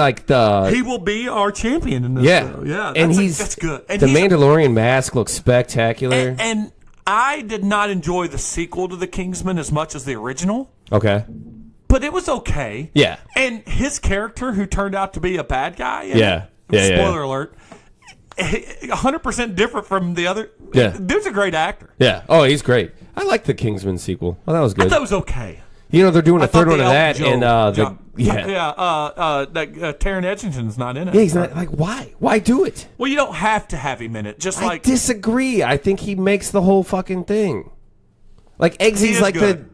he will be our champion in this.
Yeah.
And that's good. And
the Mandalorian mask looks spectacular.
And I did not enjoy the sequel to The Kingsman as much as the original.
Okay.
But it was okay.
Yeah.
And his character, who turned out to be a bad guy. Spoiler alert. 100% different from the other.
Yeah.
Dude's a great actor.
Yeah. Oh, he's great. I like the Kingsman sequel. Well, that was good.
I thought it was okay.
You know, they're doing a third
thought
one of that, and
Taron Edgerton's not in it.
Yeah, he's not. Like, why? Why do it?
Well, you don't have to have him in it. Just
I
like
disagree. I think he makes the whole fucking thing. Like Eggsy's like
good.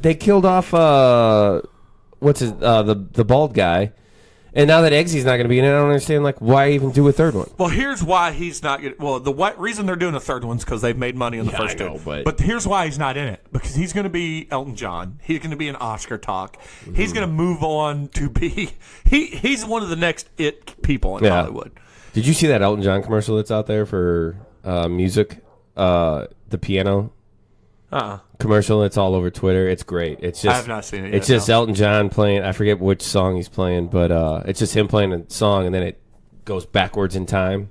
they killed off the bald guy, and now that Eggsy's not going to be in it, I don't understand like why even do a third one.
Well, here's why he's not going. Well, the reason they're doing a third one's because they've made money on the first two.
But
here's why he's not in it, because he's going to be Elton John. He's going to be an Oscar talk. Mm-hmm. He's going to move on to be. He's one of the next it people in Hollywood.
Did you see that Elton John commercial that's out there for music? The piano commercial. It's all over Twitter. It's great. It's just
I have not seen it yet.
It's just Elton John playing. I forget which song he's playing, but it's just him playing a song, and then it goes backwards in time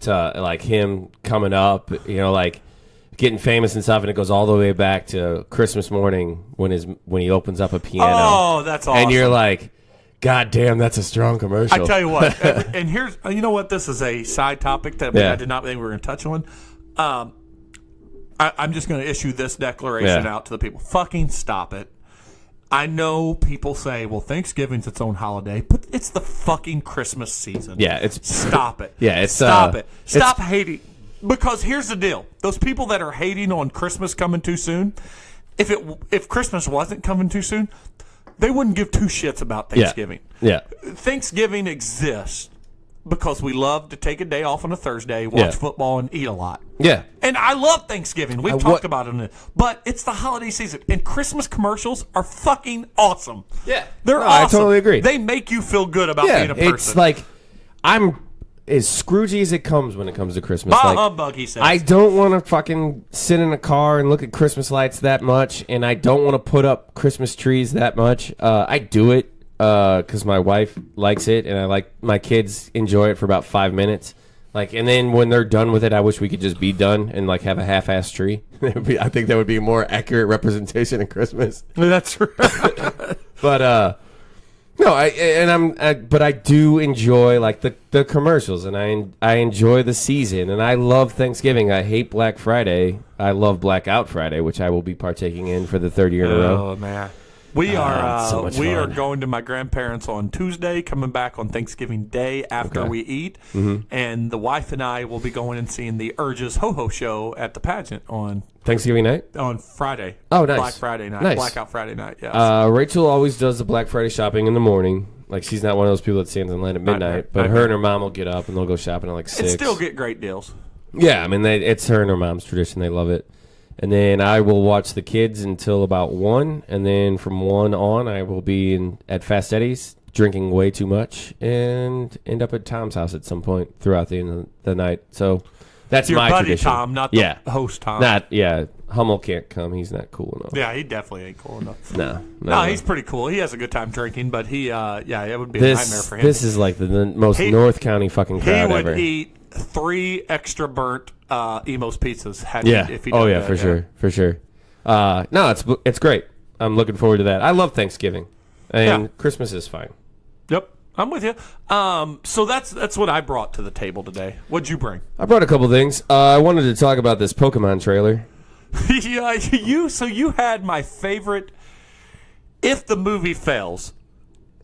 to like him coming up. You know, like getting famous and stuff, and it goes all the way back to Christmas morning when he opens up a piano.
Oh, that's awesome!
And you're like, God damn, that's a strong commercial.
I tell you what, and here's you know what, this is a side topic that I did not think we were going to touch on. I'm just going to issue this declaration out to the people. Fucking stop it. I know people say, well, Thanksgiving's its own holiday, but it's the fucking Christmas season.
Yeah,
Stop it.
Yeah, it's
stop it. Stop hating. Because here's the deal. Those people that are hating on Christmas coming too soon, if Christmas wasn't coming too soon, they wouldn't give two shits about Thanksgiving.
Yeah.
Thanksgiving exists because we love to take a day off on a Thursday, watch football, and eat a lot.
Yeah.
And I love Thanksgiving. We've talked about it. But it's the holiday season. And Christmas commercials are fucking awesome.
Yeah.
They're awesome.
I totally agree.
They make you feel good about being a person.
It's like, I'm as Scroogey as it comes when it comes to Christmas.
Bah humbug, he says.
I don't want to fucking sit in a car and look at Christmas lights that much, and I don't want to put up Christmas trees that much. I do it because my wife likes it, and I like my kids enjoy it for about 5 minutes. Like, and then when they're done with it, I wish we could just be done and like have a half-assed tree. I think that would be a more accurate representation of Christmas.
That's right.
But but I do enjoy like the commercials, and I enjoy the season, and I love Thanksgiving. I hate Black Friday. I love Blackout Friday, which I will be partaking in for the third year in a row.
Oh man. We are
so much
we
fun.
are going to my grandparents on Tuesday, coming back on Thanksgiving Day after we eat, and the wife and I will be going and seeing the Urges Ho Ho show at the pageant on
Thanksgiving night?
On Friday.
Oh, nice.
Black Friday night.
Nice.
Blackout Friday night, yes.
Rachel always does the Black Friday shopping in the morning. Like, she's not one of those people that stands in line at midnight, but her and her mom will get up and they'll go shopping at like 6.
And still get great deals.
Yeah, I mean, it's her and her mom's tradition. They love it. And then I will watch the kids until about 1, and then from 1 on, I will be at Fast Eddie's drinking way too much and end up at Tom's house at some point throughout the end of the night. So that's
your
my
buddy
tradition.
Tom, not the host Tom.
Hummel can't come. He's not cool enough.
Yeah, he definitely ain't cool enough.
No,
he's pretty cool. He has a good time drinking, but it would be a nightmare for him.
This is like the most North County fucking crowd ever.
He would eat 3 extra burnt Emo's pizzas. If he
did
that,
for sure. No, it's great. I'm looking forward to that. I love Thanksgiving, and Christmas is fine.
Yep, I'm with you. So that's what I brought to the table today. What'd you bring?
I brought a couple things. I wanted to talk about this Pokemon trailer.
You had my favorite. If the movie fails,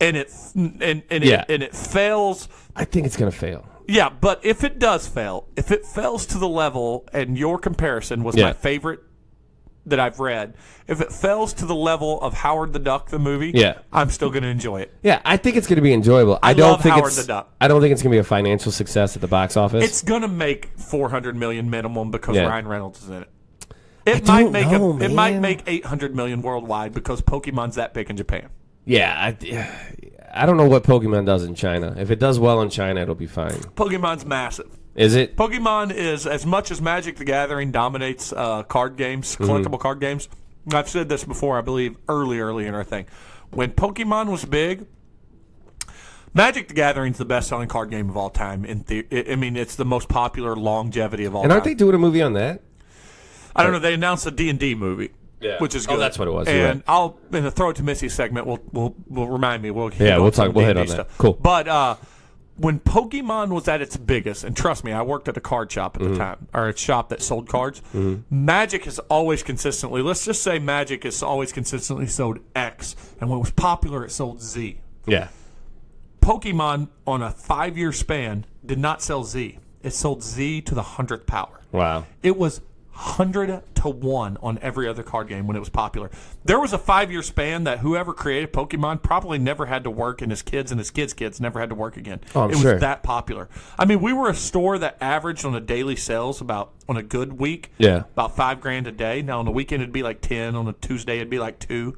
and it fails,
I think it's gonna fail.
Yeah, but if it does fail, if it fails to the level, and your comparison was my favorite that I've read, if it fails to the level of Howard the Duck, the movie, I'm still going to enjoy it.
Yeah, I think it's going to be enjoyable.
I don't think Howard the Duck.
I don't think it's going to be a financial success at the box office.
It's going to make $400 million minimum because Ryan Reynolds is in it.
It
might make $800 million worldwide because Pokemon's that big in Japan.
Yeah, I don't know what Pokemon does in China. If it does well in China, it'll be fine.
Pokemon's massive.
Is it?
Pokemon is, as much as Magic the Gathering dominates card games, collectible card games. I've said this before, I believe, early in our thing. When Pokemon was big, Magic the Gathering's the best-selling card game of all time. It's the most popular longevity of all time.
And aren't they doing a movie on that?
I don't know. They announced a D&D movie. Yeah. Which is good.
Oh, that's what it was.
And I'll in the Throw It to Missy segment, we'll remind me. We'll
hit on that. Cool.
But when Pokemon was at its biggest, and trust me, I worked at a card shop at the time, or a shop that sold cards. Magic has always consistently, let's just say Magic has always consistently sold X, and when it was popular, it sold Z.
Yeah.
Pokemon, on a 5-year span, did not sell Z. It sold Z to the 100th power.
Wow.
It was 100-1 on every other card game when it was popular. There was a 5-year span that whoever created Pokemon probably never had to work, and his kids never had to work again.
Oh,
it was that popular. I mean, we were a store that averaged on a daily sales on a good week, about $5,000 a day. Now on the weekend it'd be like 10. On a Tuesday it'd be like 2.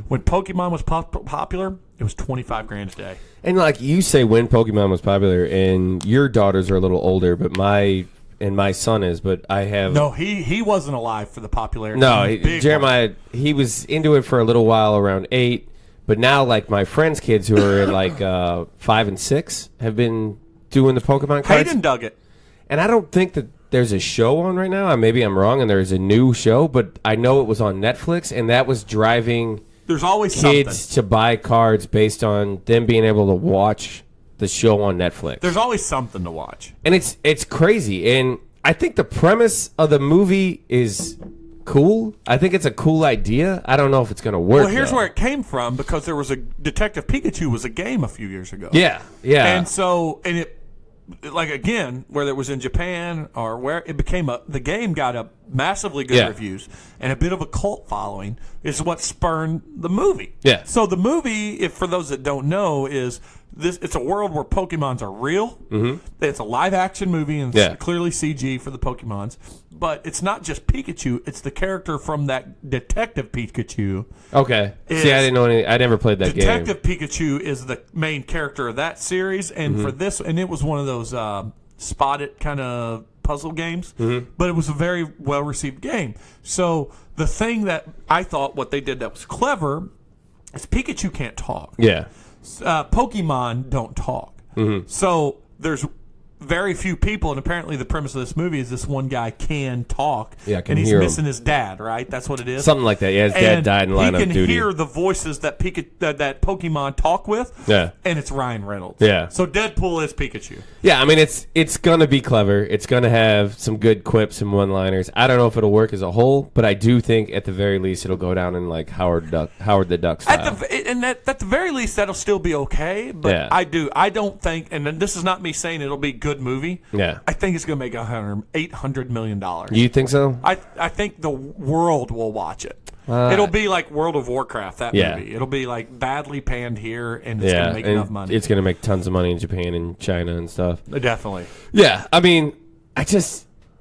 When Pokemon was popular, it was $25,000 a day.
And like you say, when Pokemon was popular, and your daughters are a little older, but my son is, but I have...
No, he wasn't alive for the popularity.
No, Jeremiah, he was into it for a little while around 8, but now, like, my friends' kids who are in, like, 5 and 6 have been doing the Pokemon cards.
Hayden dug it.
And I don't think that there's a show on right now. Maybe I'm wrong, and there's a new show, but I know it was on Netflix, and that was driving
There's always
kids
something.
to buy cards based on them being able to watch the show on Netflix.
There's always something to watch.
And it's crazy. And I think the premise of the movie is cool. I think it's a cool idea. I don't know if it's going to work.
Well, here's
though.
where it came from, because there was a Detective Pikachu was a game a few years ago.
Yeah.
And so, like, again, whether it was in Japan or where it became the game got a massively good reviews and a bit of a cult following is what spurned the movie.
Yeah.
So the movie, if for those that don't know, is this: it's a world where Pokemons are real. It's a live action movie, and it's clearly CG for the Pokemons. But it's not just Pikachu; it's the character from that Detective Pikachu.
Okay. See, I didn't know any. I never played that game.
Detective Pikachu is the main character of that series, and for this, and it was one of those spotted kind of puzzle games, but it was a very well received game. So the thing that I thought what they did that was clever is Pikachu can't talk.
Yeah.
Pokemon don't talk. So there's very few people, and apparently the premise of this movie is this one guy can talk, and he's missing his dad, right? That's what it is.
Something like that. Yeah, his dad died in line of duty.
He can hear the voices that that Pokemon talk with, and it's Ryan Reynolds.
Yeah.
So Deadpool is Pikachu.
Yeah, I mean, it's going to be clever. It's going to have some good quips and one-liners. I don't know if it'll work as a whole, but I do think at the very least it'll go down in like Howard the Duck style.
At the very least, that'll still be okay, but I don't think, and this is not me saying it'll be a good movie.
Yeah.
I think it's going to make $800 million.
You think so?
I think the world will watch it. It'll be like World of Warcraft, that movie. It'll be like badly panned here, and it's going to make enough money.
It's going to make tons of money in Japan and China and stuff.
Definitely.
Yeah, I mean,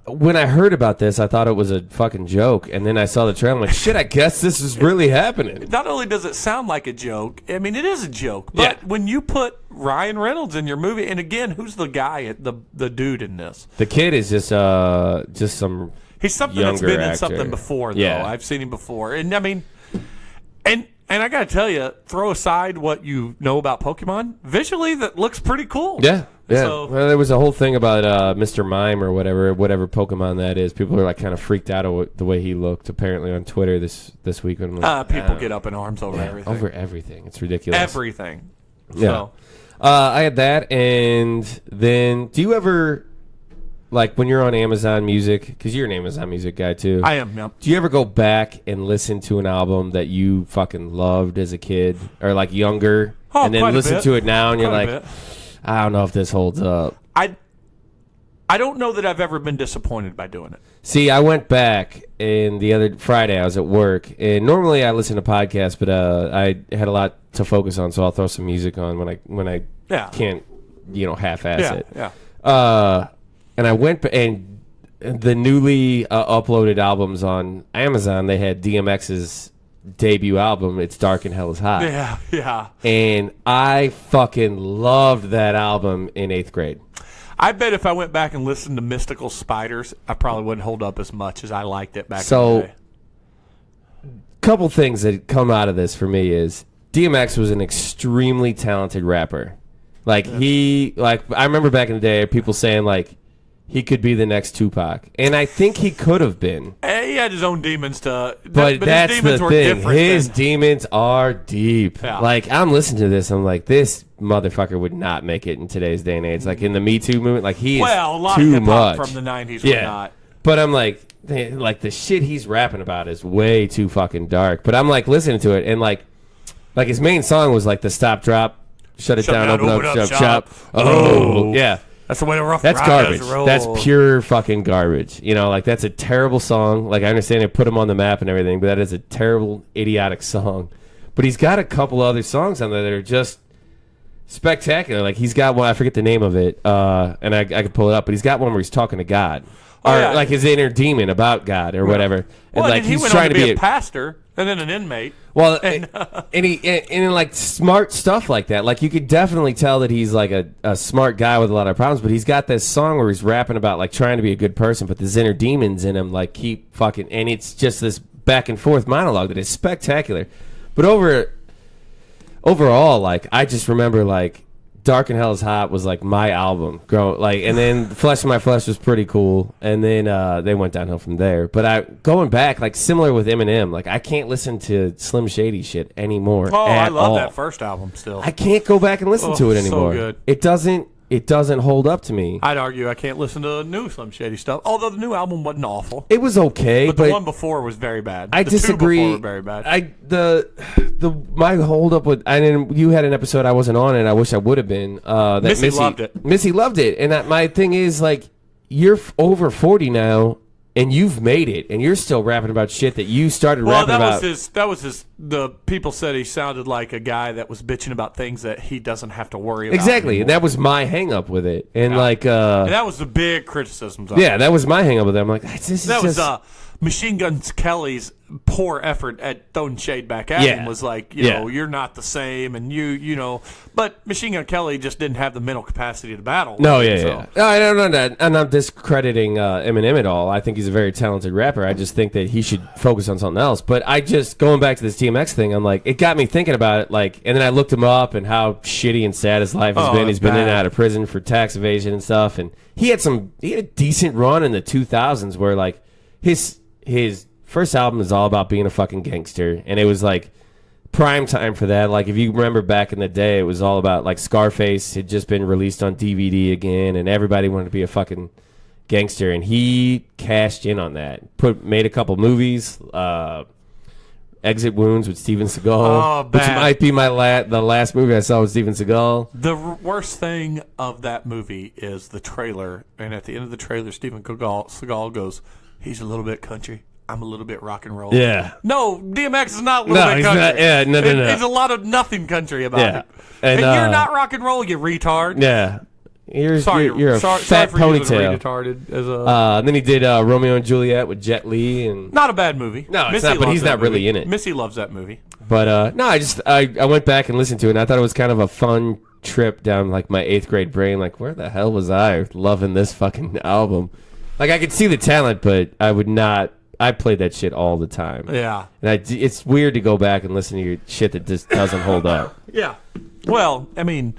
when I heard about this, I thought it was a fucking joke, and then I saw the trailer. I'm like, shit, I guess this is really happening.
Not only does it sound like a joke, I mean, it is a joke, but when you put Ryan Reynolds in your movie, and again, who's the guy, the dude in this?
The kid is just some
He's something that's been
actor.
in something before, though.
Yeah.
I've seen him before. And I mean, and I got to tell you, throw aside what you know about Pokemon, visually that looks pretty cool.
Yeah. Yeah.
So,
well, there was a whole thing about Mr. Mime or whatever Pokemon that is. People are like kind of freaked out at the way he looked apparently on Twitter this week. When like,
people get up in arms over everything.
Over everything. It's ridiculous.
Everything.
Yeah.
So.
I had that, and then do you ever, like when you're on Amazon Music, because you're an Amazon Music guy too.
I am, yeah.
Do you ever go back and listen to an album that you fucking loved as a kid or like younger, and then listen to it now and you're like, I don't know if this holds up.
I don't know that I've ever been disappointed by doing it.
See, I went back, and the other Friday I was at work, and normally I listen to podcasts, but I had a lot to focus on, so I'll throw some music on when I can't, half-ass it.
Yeah.
And I went and the newly uploaded albums on Amazon, they had DMX's debut album, It's Dark and Hell is Hot.
Yeah, yeah.
And I fucking loved that album in 8th grade.
I bet if I went back and listened to Mystical Spiders, I probably wouldn't hold up as much as I liked it back in the day.
Couple things that come out of this for me is DMX was an extremely talented rapper. I remember back in the day, people saying like he could be the next Tupac, and I think he could have been.
he had his own demons to.
But that's
his demons
the
were
thing.
different
His
than-
demons are deep.
Yeah.
Like, I'm listening to this. I'm like, this motherfucker would not make it in today's day and age. Like, in the Me Too movement, like, he is
Well, a lot
too
of hip hop
much.
from the 90s
Yeah.
were not.
But I'm like the shit he's rapping about is way too fucking dark. But I'm like listening to it, and like his main song was like the stop drop, shut it down, open up, shop. Oh, yeah.
That's the way to rough
That's
riders
garbage.
roll.
That's pure fucking garbage. You know, like that's a terrible song. Like I understand they put him on the map and everything, but that is a terrible, idiotic song. But he's got a couple other songs on there that are just spectacular. Like he's got one, I forget the name of it, and I can pull it up, but he's got one where he's talking to God. Or
yeah.
like his inner demon about God or whatever. And
Well,
like
and he
he's
went
trying
on
to be
a pastor and then an inmate.
well, and like smart stuff like that. Like you could definitely tell that he's like a smart guy with a lot of problems, but he's got this song where he's rapping about like trying to be a good person, but there's inner demons in him like keep fucking, and it's just this back and forth monologue that is spectacular. But overall, like I just remember like Dark and Hell is Hot was like my album growing, like, and then Flesh of My Flesh was pretty cool, and then they went downhill from there. But going back, like similar with Eminem, like I can't listen to Slim Shady shit anymore.
Oh, I love
all.
that first album still.
I can't go back and listen to it
so
anymore.
good.
It doesn't hold up to me.
I'd argue I can't listen to the new Slim Shady stuff, although the new album wasn't awful.
It was okay,
But the one before was very bad.
I
the
disagree.
Two before were very bad.
My hold up with, and you had an episode I wasn't on, and I wish I would have been. That
Missy loved it.
Missy loved it, and my thing is like, you're over 40 now, and you've made it, and you're still rapping about shit that you started rapping about.
That was his. The people said he sounded like a guy that was bitching about things that he doesn't have to worry about.
Exactly,
anymore.
and that was my hang up with it, and like,
And that was the big criticisms. Of
yeah,
it.
that was my hang up with it. I'm like, this is
That was
just.
Machine Guns Kelly's poor effort at throwing shade back at him was like, you know, you're not the same, and you know. But Machine Gun Kelly just didn't have the mental capacity to battle.
No,
with
yeah,
it, so.
yeah. No, I don't know that. I'm not discrediting Eminem at all. I think he's a very talented rapper. I just think that he should focus on something else. But I just, going back to this DMX thing, I'm like, it got me thinking about it. Like, and then I looked him up and how shitty and sad his life has been. He's been in and out of prison for tax evasion and stuff. And he had a decent run in the 2000s where like his first album is all about being a fucking gangster, and it was like prime time for that. Like if you remember back in the day, it was all about like Scarface had just been released on DVD again, and everybody wanted to be a fucking gangster, and he cashed in on that. Made a couple movies, Exit Wounds with Steven Seagal, which might be the last movie I saw with Steven Seagal.
The worst thing of that movie is the trailer, and at the end of the trailer, Steven Seagal goes, "He's a little bit country. I'm a little bit rock and roll."
Yeah.
No, DMX is not a little bit
he's
country.
not. Yeah, no.
It's a lot of nothing country about
Yeah.
it.
And,
you're not rock and roll, you retard.
Yeah. You're a
sorry
fat
for using
ponytail.
retarded as a
And then he did Romeo and Juliet with Jet Li, and
not a bad movie.
No, it's
Missy
not, but
loves
he's
that
not really
movie.
in it.
Missy loves that movie.
But no, I went back and listened to it, and I thought it was kind of a fun trip down like my 8th grade brain. Like, where the hell was I loving this fucking album? Like, I could see the talent, but I would not. I played that shit all the time.
Yeah,
and it's weird to go back and listen to your shit that just doesn't hold up.
Yeah. Well, I mean,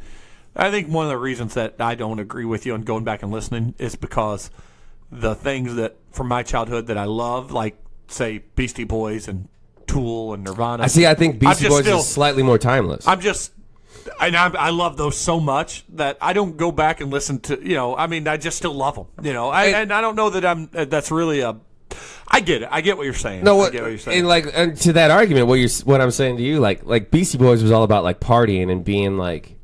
I think one of the reasons that I don't agree with you on going back and listening is because the things that from my childhood that I love, like say Beastie Boys and Tool and Nirvana.
I think Beastie Boys is slightly more timeless.
I love those so much that I don't go back and listen to, I just still love them, and I don't know that that's really a, I get it. I get what you're saying.
No,
I get what you're saying.
And to that argument, what I'm saying to you, like Beastie Boys was all about like partying and being like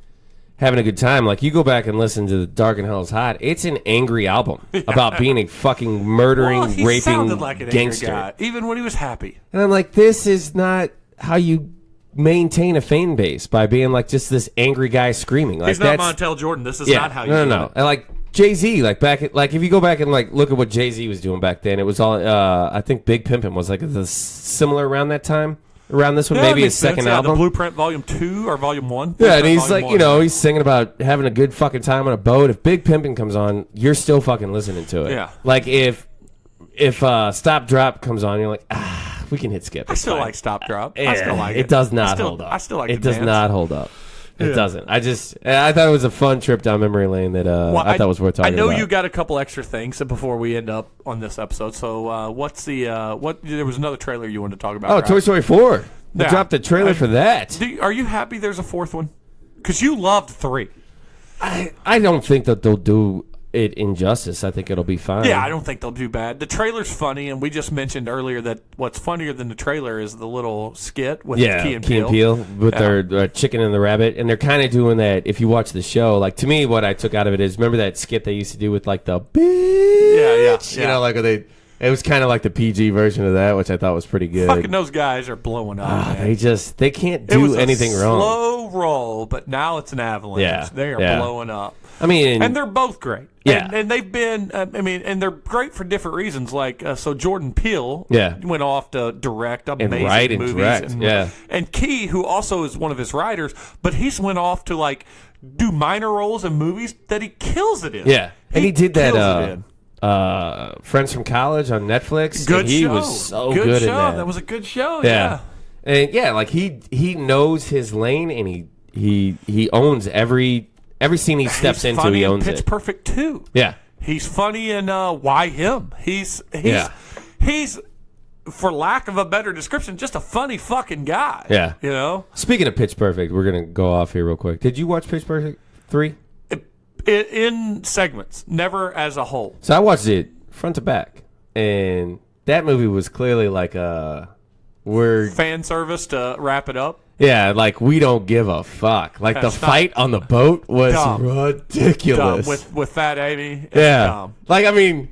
having a good time. Like you go back and listen to the Dark and Hell is Hot, it's an angry album about being a fucking murdering,
he
raping
sounded like an
gangster.
Angry guy, even when he was happy.
And I'm like, this is not how you maintain a fan base, by being like just this angry guy screaming. Like,
he's not Montel Jordan. This is not how you do it.
And like Jay-Z, like if you go back and like look at what Jay-Z was doing back then, it was all I think Big Pimpin' was like similar around that time. Around this one, maybe his second album.
The Blueprint Volume 2 or Volume 1.
Yeah, and he's like,
1.
he's singing about having a good fucking time on a boat. If Big Pimpin' comes on, you're still fucking listening to it.
Yeah.
Like if Stop Drop comes on, you're like, we can hit skip.
I still like Stop Drop.
Yeah,
I still like
it. It does not hold up.
I still like
it. Does not hold up. It doesn't. I thought it was a fun trip down memory lane that I thought was worth talking about.
I know you got a couple extra things before we end up on this episode. So what's the there was another trailer you wanted to talk about.
Oh,
right?
Toy Story 4. They
Yeah.
dropped the trailer for that.
Are you happy there's a fourth one? Because you loved 3.
I don't think that they'll do it injustice. I think it'll be fine.
Yeah, I don't think they'll do bad. The trailer's funny, and we just mentioned earlier that what's funnier than the trailer is the little skit with Key and Peele
with their chicken and the rabbit, and they're kind of doing that. If you watch the show, like to me, what I took out of it is remember that skit they used to do with like the bitch, you know, like they. It was kind of like the PG version of that, which I thought was pretty good.
Fucking those guys are blowing up. Man.
They can't do anything wrong.
Slow roll, but now it's an avalanche.
Yeah,
they are blowing up.
I mean,
and they're both great.
Yeah,
and they've been. And they're great for different reasons. Like so, Jordan Peele. Went off to direct amazing movies. And Key, who also is one of his writers, but he's went off to like do minor roles in movies that he kills it in.
Yeah, and he did that. Friends from College on Netflix.
Good
he
show.
was so
good
in that.
That was a good show.
Yeah. And like he knows his lane, and he owns every scene he steps into. He owns
Pitch Perfect too.
Yeah,
he's funny in Why Him. He's for lack of a better description, just a funny fucking guy.
Yeah,
you know.
Speaking of Pitch Perfect, we're gonna go off here real quick. Did you watch Pitch Perfect 3?
In segments, never as a whole.
So I watched it front to back, and that movie was clearly like we're
fan service to wrap it up.
Yeah, like we don't give a fuck. Like the fight on the boat was ridiculous.
Dumb. With Fat Amy.
Yeah, like I mean,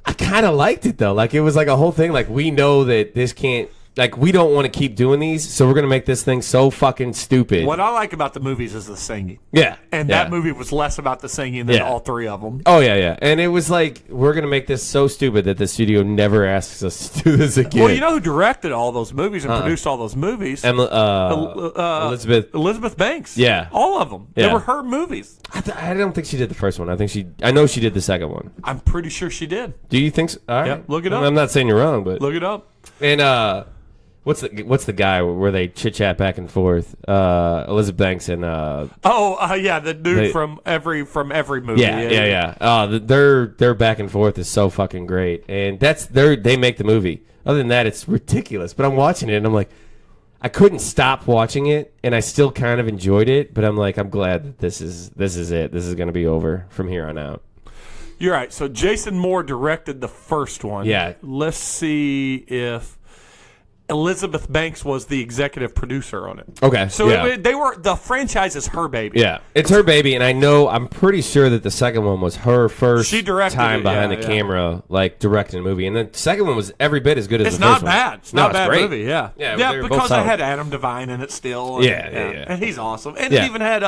I kind of liked it though. Like it was like a whole thing. Like we know that this can't. Like, we don't want to keep doing these, so we're going to make this thing so fucking stupid.
What I like about the movies is the singing.
Yeah.
And that movie was less about the singing than all 3 of them.
Oh, yeah. And it was like, we're going to make this so stupid that the studio never asks us to do this again.
Well, you know who directed all those movies and produced all those movies? Elizabeth Banks.
Yeah.
All of them.
Yeah.
They were her movies.
I don't think she did the first one. I know she did the second one.
I'm pretty sure she did.
Do you think so? All right.
Yeah, look it up.
I'm not saying you're wrong, but.
Look it up.
And, what's the guy where they chit chat back and forth? Elizabeth Banks and
the dude from every movie.
Yeah. Their back and forth is so fucking great, and they make the movie. Other than that, it's ridiculous. But I'm watching it and I'm like, I couldn't stop watching it, and I still kind of enjoyed it. But I'm like, I'm glad that this is it. This is going to be over from here on out.
You're right. So Jason Moore directed the first one.
Yeah.
Let's see if Elizabeth Banks was the executive producer on it.
Okay.
So the franchise is her baby.
Yeah. It's her baby, and I'm pretty sure that the second one was her first time behind the camera, like directing a movie. And the second one was every bit as good as the first one.
It's not bad. It's not a bad
great.
movie, yeah.
Yeah,
because I had Adam Devine in it still. And, and he's awesome. And it even had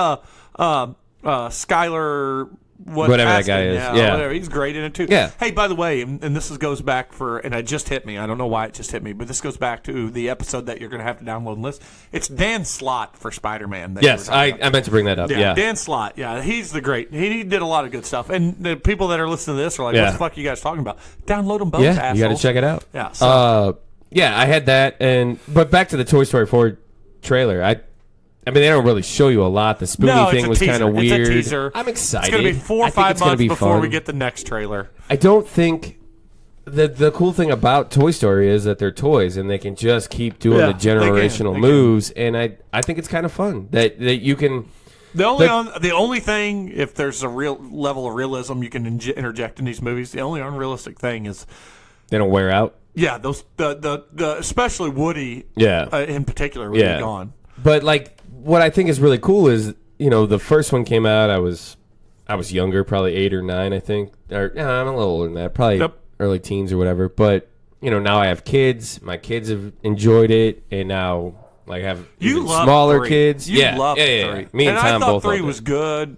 Skylar...
whatever that guy is.
Whatever. He's great in it too.
Yeah.
Hey, by the way, and this goes back and it just hit me. I don't know why it just hit me, but this goes back to the episode that you're going to have to download and list. It's Dan Slott for Spider-Man.
Yes, I meant to bring that up. Yeah.
Dan Slott. Yeah, he's the great. He did a lot of good stuff. And the people that are listening to this are like, what the fuck are you guys talking about? Download them both, assholes.
You got to check it out.
Yeah. So.
I had that. But back to the Toy Story 4 trailer. I mean, they don't really show you a lot. The spooky thing was kind of weird.
It's a teaser.
I'm excited.
It's going to be 4 or 5 months before we get the next trailer.
I don't think the cool thing about Toy Story is that they're toys and they can just keep doing the generational moves. And I think it's kind of fun that you can.
The only thing, if there's a real level of realism you can interject in these movies, the only unrealistic thing is
they don't wear out.
Yeah, those the especially Woody. In particular, when gone.
But like. What I think is really cool is, the first one came out, I was younger, probably 8 or 9, I think. I'm a little older than that, probably early teens or whatever. But, now I have kids. My kids have enjoyed it, and now like have smaller kids.
You love 3.
Me and Tom
I
both.
thought 3 was good.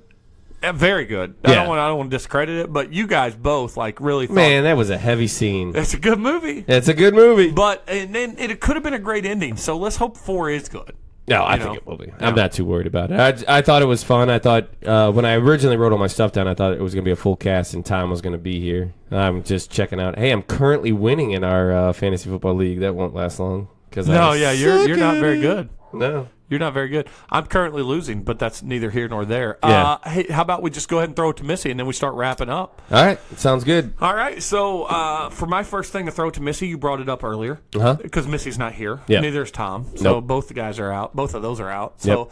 Very good. I don't want to discredit it, but you guys both really thought.
Man, that was a heavy scene.
It's a good movie.
It's a good movie.
But and then it could have been a great ending, so let's hope 4 is good.
No, I think it will be. I'm not too worried about it. I thought it was fun. I thought when I originally wrote all my stuff down, I thought it was going to be a full cast and Tom was going to be here. I'm just checking out. Hey, I'm currently winning in our fantasy football league. That won't last long.
you're not very good.
No.
You're not very good. I'm currently losing, but that's neither here nor there.
Yeah.
Hey, how about we just go ahead and throw it to Missy, and then we start wrapping up?
All right. Sounds good.
All right. So for my first thing to throw to Missy, you brought it up earlier because Missy's not here.
Yep.
Neither is Tom. So
Nope.
both the guys are out. Both of those are out. So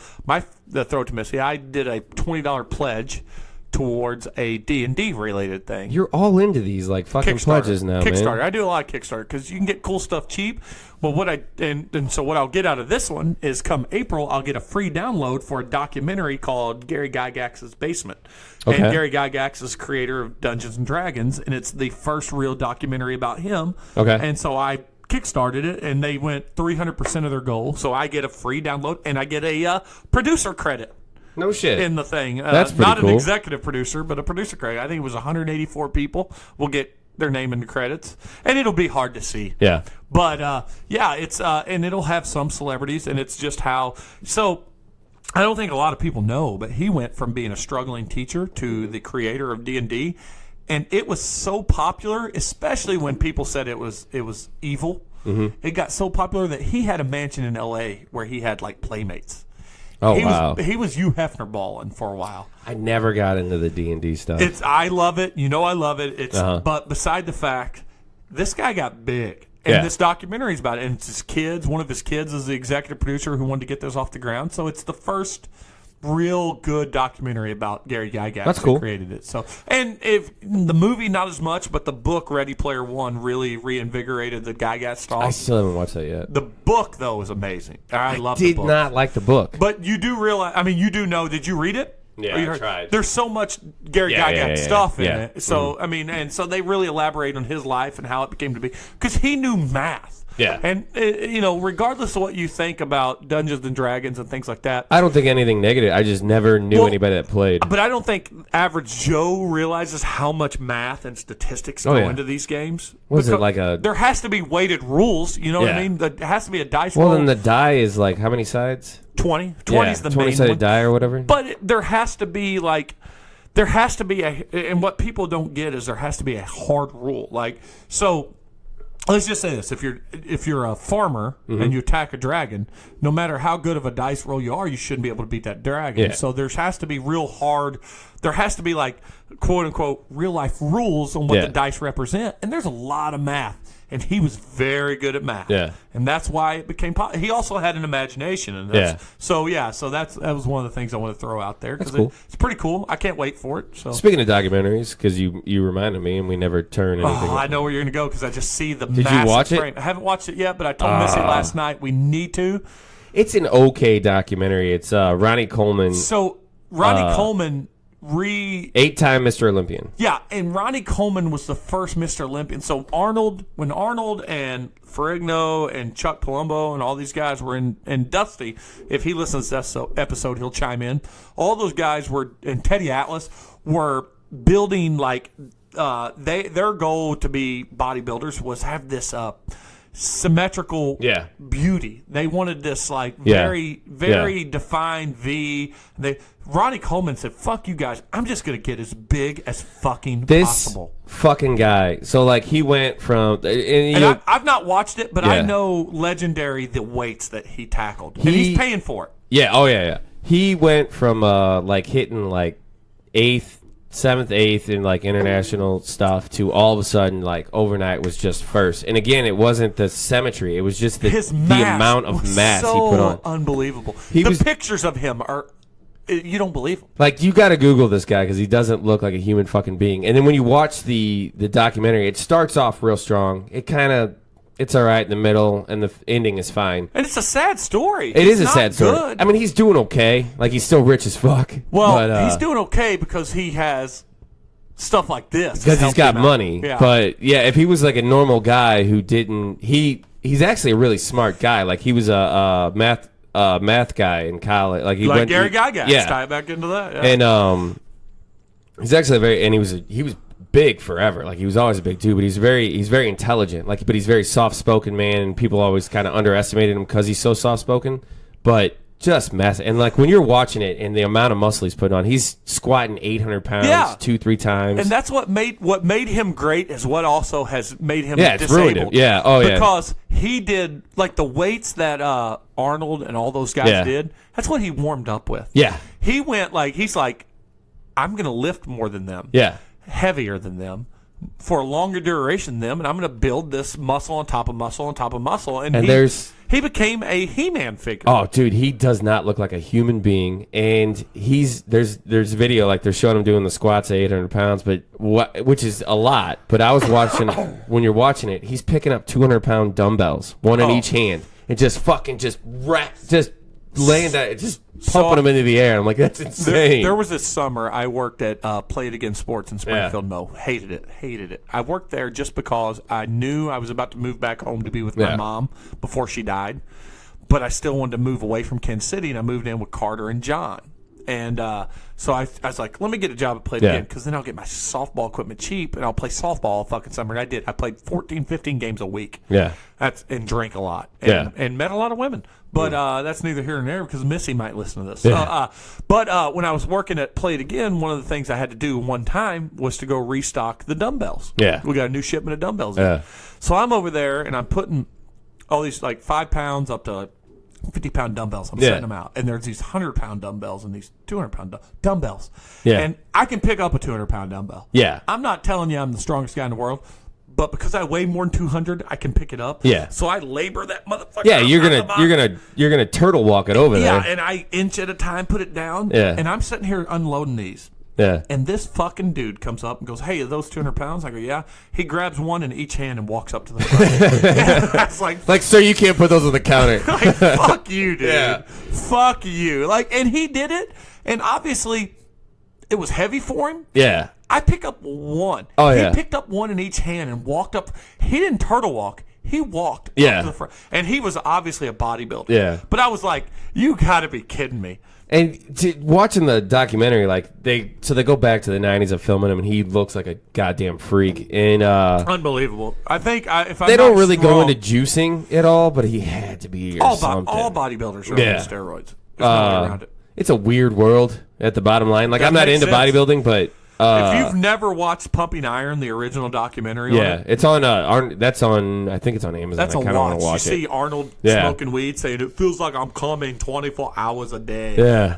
the throw to Missy, I did a $20 pledge towards a D&D related thing.
You're all into these like fucking pledges now,
Kickstarter.
man.
I do a lot of Kickstarter because you can get cool stuff cheap. But so what I'll get out of this one is come April, I'll get a free download for a documentary called Gary Gygax's Basement.
Okay.
And Gary Gygax is creator of Dungeons and Dragons, and it's the first real documentary about him.
Okay.
And so I kickstarted it, and they went 300% of their goal. So I get a free download, and I get a producer credit.
No shit.
In the thing.
That's pretty
not
cool.
an executive producer, but a producer credit. I think it was 184 people will get their name in the credits, and it'll be hard to see.
Yeah.
But, it's and it'll have some celebrities, and it's just how – so I don't think a lot of people know, but he went from being a struggling teacher to the creator of D&D, and it was so popular, especially when people said it was evil. Mm-hmm. It got so popular that he had a mansion in L.A. where he had, like, playmates.
Oh,
wow. He was Hugh Hefner balling for a while.
I never got into the D&D stuff.
I love it. You know I love it. But beside the fact, this guy got big. And this documentary is about it. And it's his kids. One of his kids is the executive producer who wanted to get this off the ground. So it's the first real good documentary about Gary Gygax.
That's cool.
That created it. So, and if the movie not as much, but the book Ready Player One really reinvigorated the Gygax stuff.
I still haven't watched that yet.
The book though is amazing. I love the book.
Did not like the book.
But you do realize. I mean, you do know. Did you read it?
Yeah, I tried.
There's so much Gary Gygax stuff in
Yeah.
it. So I mean, and so they really elaborate on his life and how it became to be because he knew math.
Yeah.
And, regardless of what you think about Dungeons and Dragons and things like that.
I don't think anything negative. I just never knew anybody that played.
But I don't think average Joe realizes how much math and statistics go into these games.
Was it like a...
There has to be weighted rules. You know what I mean? There has to be a dice roll.
Well, then the die is like how many sides?
20. 20 is the main
20-sided
one.
die or whatever.
But there has to be and what people don't get is there has to be a hard rule. Like, so let's just say this: if you're a farmer and you attack a dragon, no matter how good of a dice roll you are, you shouldn't be able to beat that dragon.
Yeah.
So there has to be real hard. There has to be like quote unquote real life rules on what the dice represent, and there's a lot of math. And he was very good at math.
Yeah.
And that's why it became popular. He also had an imagination. And so that was one of the things I want to throw out there.
That's cool.
It's pretty cool. I can't wait for it. So.
Speaking of documentaries, because you reminded me and we never turn anything.
I know where you're going to go because I just see the
Did
massive
you watch
frame.
it?
I haven't watched it yet, but I told Missy last night we need to.
It's an okay documentary. It's Ronnie Coleman.
So Ronnie Coleman...
8-time Mr. Olympian.
Yeah, and Ronnie Coleman was the first Mr. Olympian. So when Arnold and Ferrigno and Chuck Palumbo and all these guys were and Dusty, if he listens to this episode, he'll chime in. All those guys and Teddy Atlas were building their goal to be bodybuilders was have this symmetrical beauty. They wanted this very defined V. Ronnie Coleman said, "Fuck you guys. I'm just gonna get as big as fucking possible."
Fucking guy. So he went from
I've not watched it, but I know legendary the weights that he tackled, and he's paying for it.
Yeah. Oh yeah. He went from hitting 8th, 7th, 8th in international stuff to all of a sudden overnight was just first. And again, it wasn't the symmetry; it was just the amount of mass he put on.
Unbelievable. Pictures of him are. You don't believe him.
You got to Google this guy because he doesn't look like a human fucking being. And then when you watch the documentary, it starts off real strong. It's all right in the middle, and the ending is fine.
And it's a sad story.
It is a sad story.
Good.
I mean, he's doing okay. He's still rich as fuck.
Well, he's doing okay because he has stuff like this.
Because he's got money.
Yeah.
But, yeah, if he was a normal guy who didn't... He's actually a really smart guy. He was a math guy in college.
Gary Gygax.
Yeah.
Tie it back into that. Yeah.
And he's actually he was big forever. He was always a big dude, but he's very intelligent. But he's very soft spoken, man. And people always kind of underestimated him because he's so soft spoken. But just massive. And like when you're watching it and the amount of muscle he's putting on, he's squatting 800 pounds 2-3 times.
And that's what made him great is what also has made him
it's
disabled.
ruined him. Yeah,
because he did like the weights that Arnold and all those guys did. That's what he warmed up with.
Yeah.
He went he's like, I'm going to lift more than them.
Yeah.
Heavier than them. For a longer duration than them, and I'm going to build this muscle on top of muscle on top of muscle. And he became a He-Man figure.
Oh, dude, he does not look like a human being. And there's video like they're showing him doing the squats at 800 pounds, which is a lot. But I was watching when you're watching it, he's picking up 200-pound dumbbells, one in each hand, and just laying that, just pumping them into the air. I'm like, that's insane.
There was this summer I worked at Play It Again Sports in Springfield, Mo. Hated it. I worked there just because I knew I was about to move back home to be with my mom before she died. But I still wanted to move away from Kansas City, and I moved in with Carter and John. And so I was like, let me get a job at Play It Again, because then I'll get my softball equipment cheap, and I'll play softball all fucking summer. And I did. I played 14, 15 games a week.
Yeah.
And drank a lot. And met a lot of women. But that's neither here nor there because Missy might listen to this.
Yeah.
But when I was working at Play It Again, one of the things I had to do one time was to go restock the dumbbells.
Yeah.
We got a new shipment of dumbbells in. So I'm over there, and I'm putting all these 5 pounds up to 50-pound dumbbells. I'm setting them out. And there's these 100-pound dumbbells and these 200-pound dumbbells. Yeah. And I can pick up a 200-pound dumbbell.
Yeah.
I'm not telling you I'm the strongest guy in the world. But because I weigh more than 200, I can pick it up.
Yeah.
So I labor that motherfucker.
Yeah, you're gonna turtle walk it over there.
Yeah, and I inch at a time put it down.
Yeah.
And I'm sitting here unloading these.
Yeah.
And this fucking dude comes up and goes, "Hey, are those 200 pounds?" I go, "Yeah." He grabs one in each hand and walks up to the front. That's
like, sir, you can't put those on the counter.
Fuck you, dude.
Yeah.
Fuck you. And he did it, and obviously, it was heavy for him.
Yeah.
I pick up one.
Oh,
he picked up one in each hand and walked up. He didn't turtle walk. He walked up to the front. And he was obviously a bodybuilder.
Yeah.
But I was like, you got to be kidding me.
And watching the documentary, they go back to the 90s of filming him, and he looks like a goddamn freak. And
unbelievable. I think if
they don't really go into juicing at all, but he had to be
all bodybuilders are on steroids. There's no way around it.
It's a weird world at the bottom line. I'm not into bodybuilding, but
if you've never watched Pumping Iron, the original documentary,
it's on. That's on. I think it's on Amazon.
That's
I kind of want to watch
it. You see Arnold smoking weed, saying it feels like I'm coming 24 hours a day.
Yeah,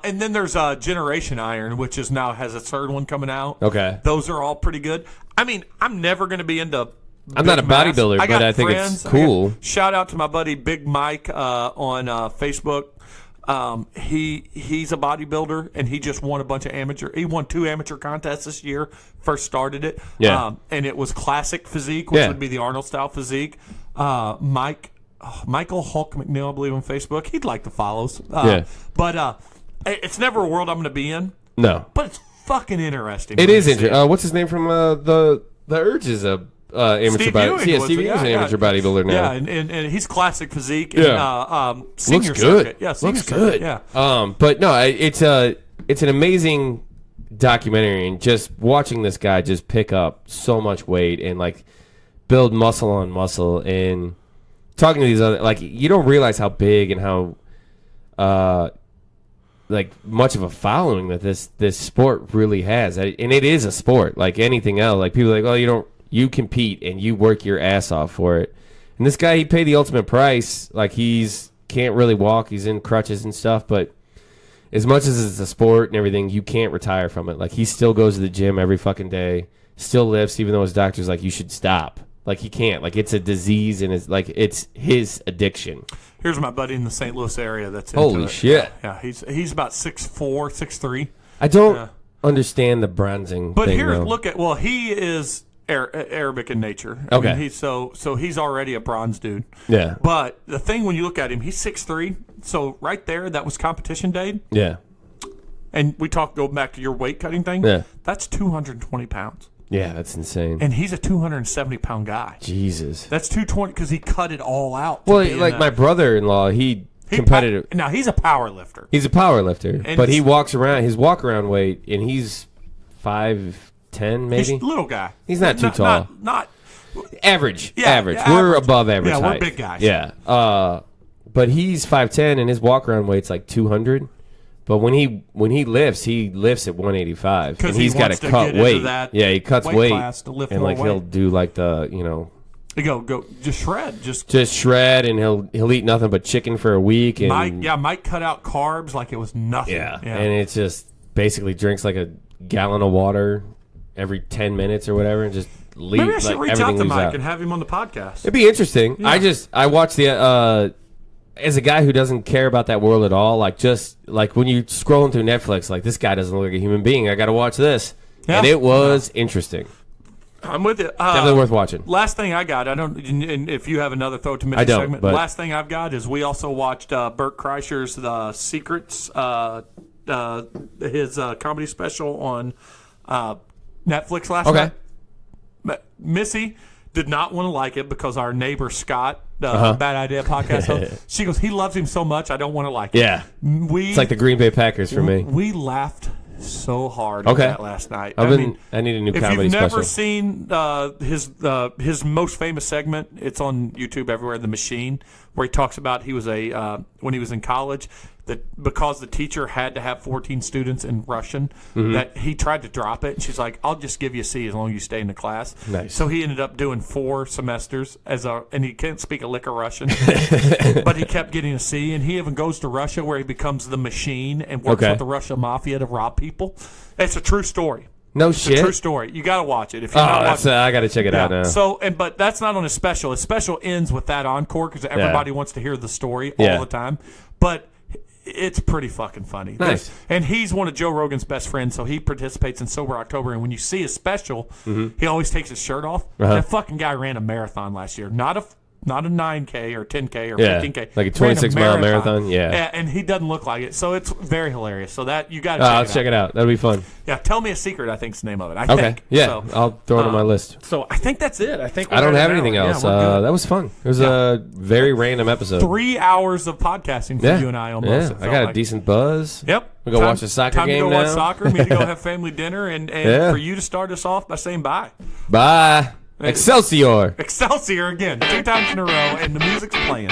and then there's Generation Iron, which is now has a third one coming out.
Okay,
those are all pretty good. I mean, I'm never going to be into.
I'm not a bodybuilder, but I think it's cool.
Shout out to my buddy Big Mike on Facebook. He's a bodybuilder, and he just won a bunch of he won 2 amateur contests this year. First started it, and it was classic physique, which would be the Arnold style physique. Michael Hulk McNeil, I believe, on Facebook. He'd like the follows, but it's never a world I'm going to be in.
No,
but it's fucking interesting.
It is interesting. What's his name from the Urges? Amateur bodybuilder. Steve Ewing's an amateur bodybuilder now.
Yeah, and he's classic physique. And, senior
looks good.
Circuit. Yeah, senior
looks
circuit.
good.
Yeah.
But no, it's an amazing documentary, and just watching this guy just pick up so much weight and build muscle on muscle, and talking to these other you don't realize how big and how much of a following that this sport really has, and it is a sport like anything else. People are like, you compete and you work your ass off for it. And this guy, he paid the ultimate price. He's can't really walk. He's in crutches and stuff. But as much as it's a sport and everything, you can't retire from it. He still goes to the gym every fucking day. Still lifts, even though his doctor's you should stop. He can't. It's a disease, and it's his addiction.
Here's my buddy in the St. Louis area that's into
Holy
it.
shit.
Yeah, he's about 6'4", 6'3".
I don't understand the bronzing
but
thing,
here,
though.
he is Arabic in nature.
Okay.
I mean, so he's already a bronze dude.
Yeah.
But the thing when you look at him, he's 6'3". So right there, that was competition day.
Yeah.
And go back to your weight cutting thing.
Yeah.
That's 220 pounds.
Yeah, that's insane.
And he's a 270-pound guy.
Jesus.
That's 220 because he cut it all out.
Well, my brother-in-law, he competitive.
Now he's a power lifter.
He's a power lifter, but he walks around. His walk-around weight, and he's 5'10", maybe.
He's a little guy.
He's not too tall.
Not
average.
Yeah,
average.
Yeah,
we're
average.
above average.
Yeah,
height.
we're big guys.
Yeah. but he's 5'10", and his walk around weight's like 200. But when he lifts at 185, and he's got to cut weight. Yeah, he cuts weight, and like he'll do like the
go just shred, just
shred, and he'll eat nothing but chicken for a week. And
Mike cut out carbs like it was nothing.
Yeah, and it's just basically drinks like a gallon of water every 10 minutes or whatever, and just leave.
Maybe I should reach out to Mike and have him on the podcast.
It'd be interesting. Yeah. I watched the as a guy who doesn't care about that world at all, like just like when you scrolling through Netflix, like this guy doesn't look like a human being. I got to watch this, and it was interesting.
I'm with you.
Definitely worth watching.
Last thing I got, and if you have another throw to Mitch segment,
but
last thing I've got is we also watched Bert Kreischer's The Secrets, his comedy special on Netflix last night. Missy did not want to like it because our neighbor Scott, Bad Idea podcast host, she goes, he loves him so much, I don't want to like it.
Yeah. It's like the Green Bay Packers for me.
We laughed so hard at that last night.
I need a new comedy special.
If you've never seen his most famous segment, it's on YouTube everywhere, The Machine, where he talks about he was when he was in college, that because the teacher had to have 14 students in Russian, that he tried to drop it. She's like, I'll just give you a C as long as you stay in the class.
Nice.
So he ended up doing 4 semesters and he can't speak a lick of Russian, but he kept getting a C. And he even goes to Russia where he becomes the Machine and works with the Russian mafia to rob people. It's a true story.
No shit.
It's a true story. You got to watch it. If you're not watching,
I got to check it out now.
So, but that's not on his special. His special ends with that encore because everybody wants to hear the story all the time. But it's pretty fucking funny.
Nice.
And he's one of Joe Rogan's best friends, so he participates in Sober October. And when you see his special, he always takes his shirt off. That fucking guy ran a marathon last year. Not a 9K or 10K or 15K.
Like a 26-mile marathon. Yeah.
And he doesn't look like it. So it's very hilarious. So that you got to
I'll check it out. That'll be fun.
Yeah, Tell Me a Secret, I think is the name of it. I think.
Yeah,
so,
I'll throw it on my list.
So I think that's it. I
don't have anything else. That was fun. It was a very random episode.
3 hours of podcasting for you and I almost.
Yeah, I got a decent buzz.
Yep.
We go watch a soccer game now.
Time to go watch soccer. Me to go have family dinner, and for you to start us off by saying bye.
Bye. Excelsior.
Excelsior again, 2 times in a row, and the music's playing.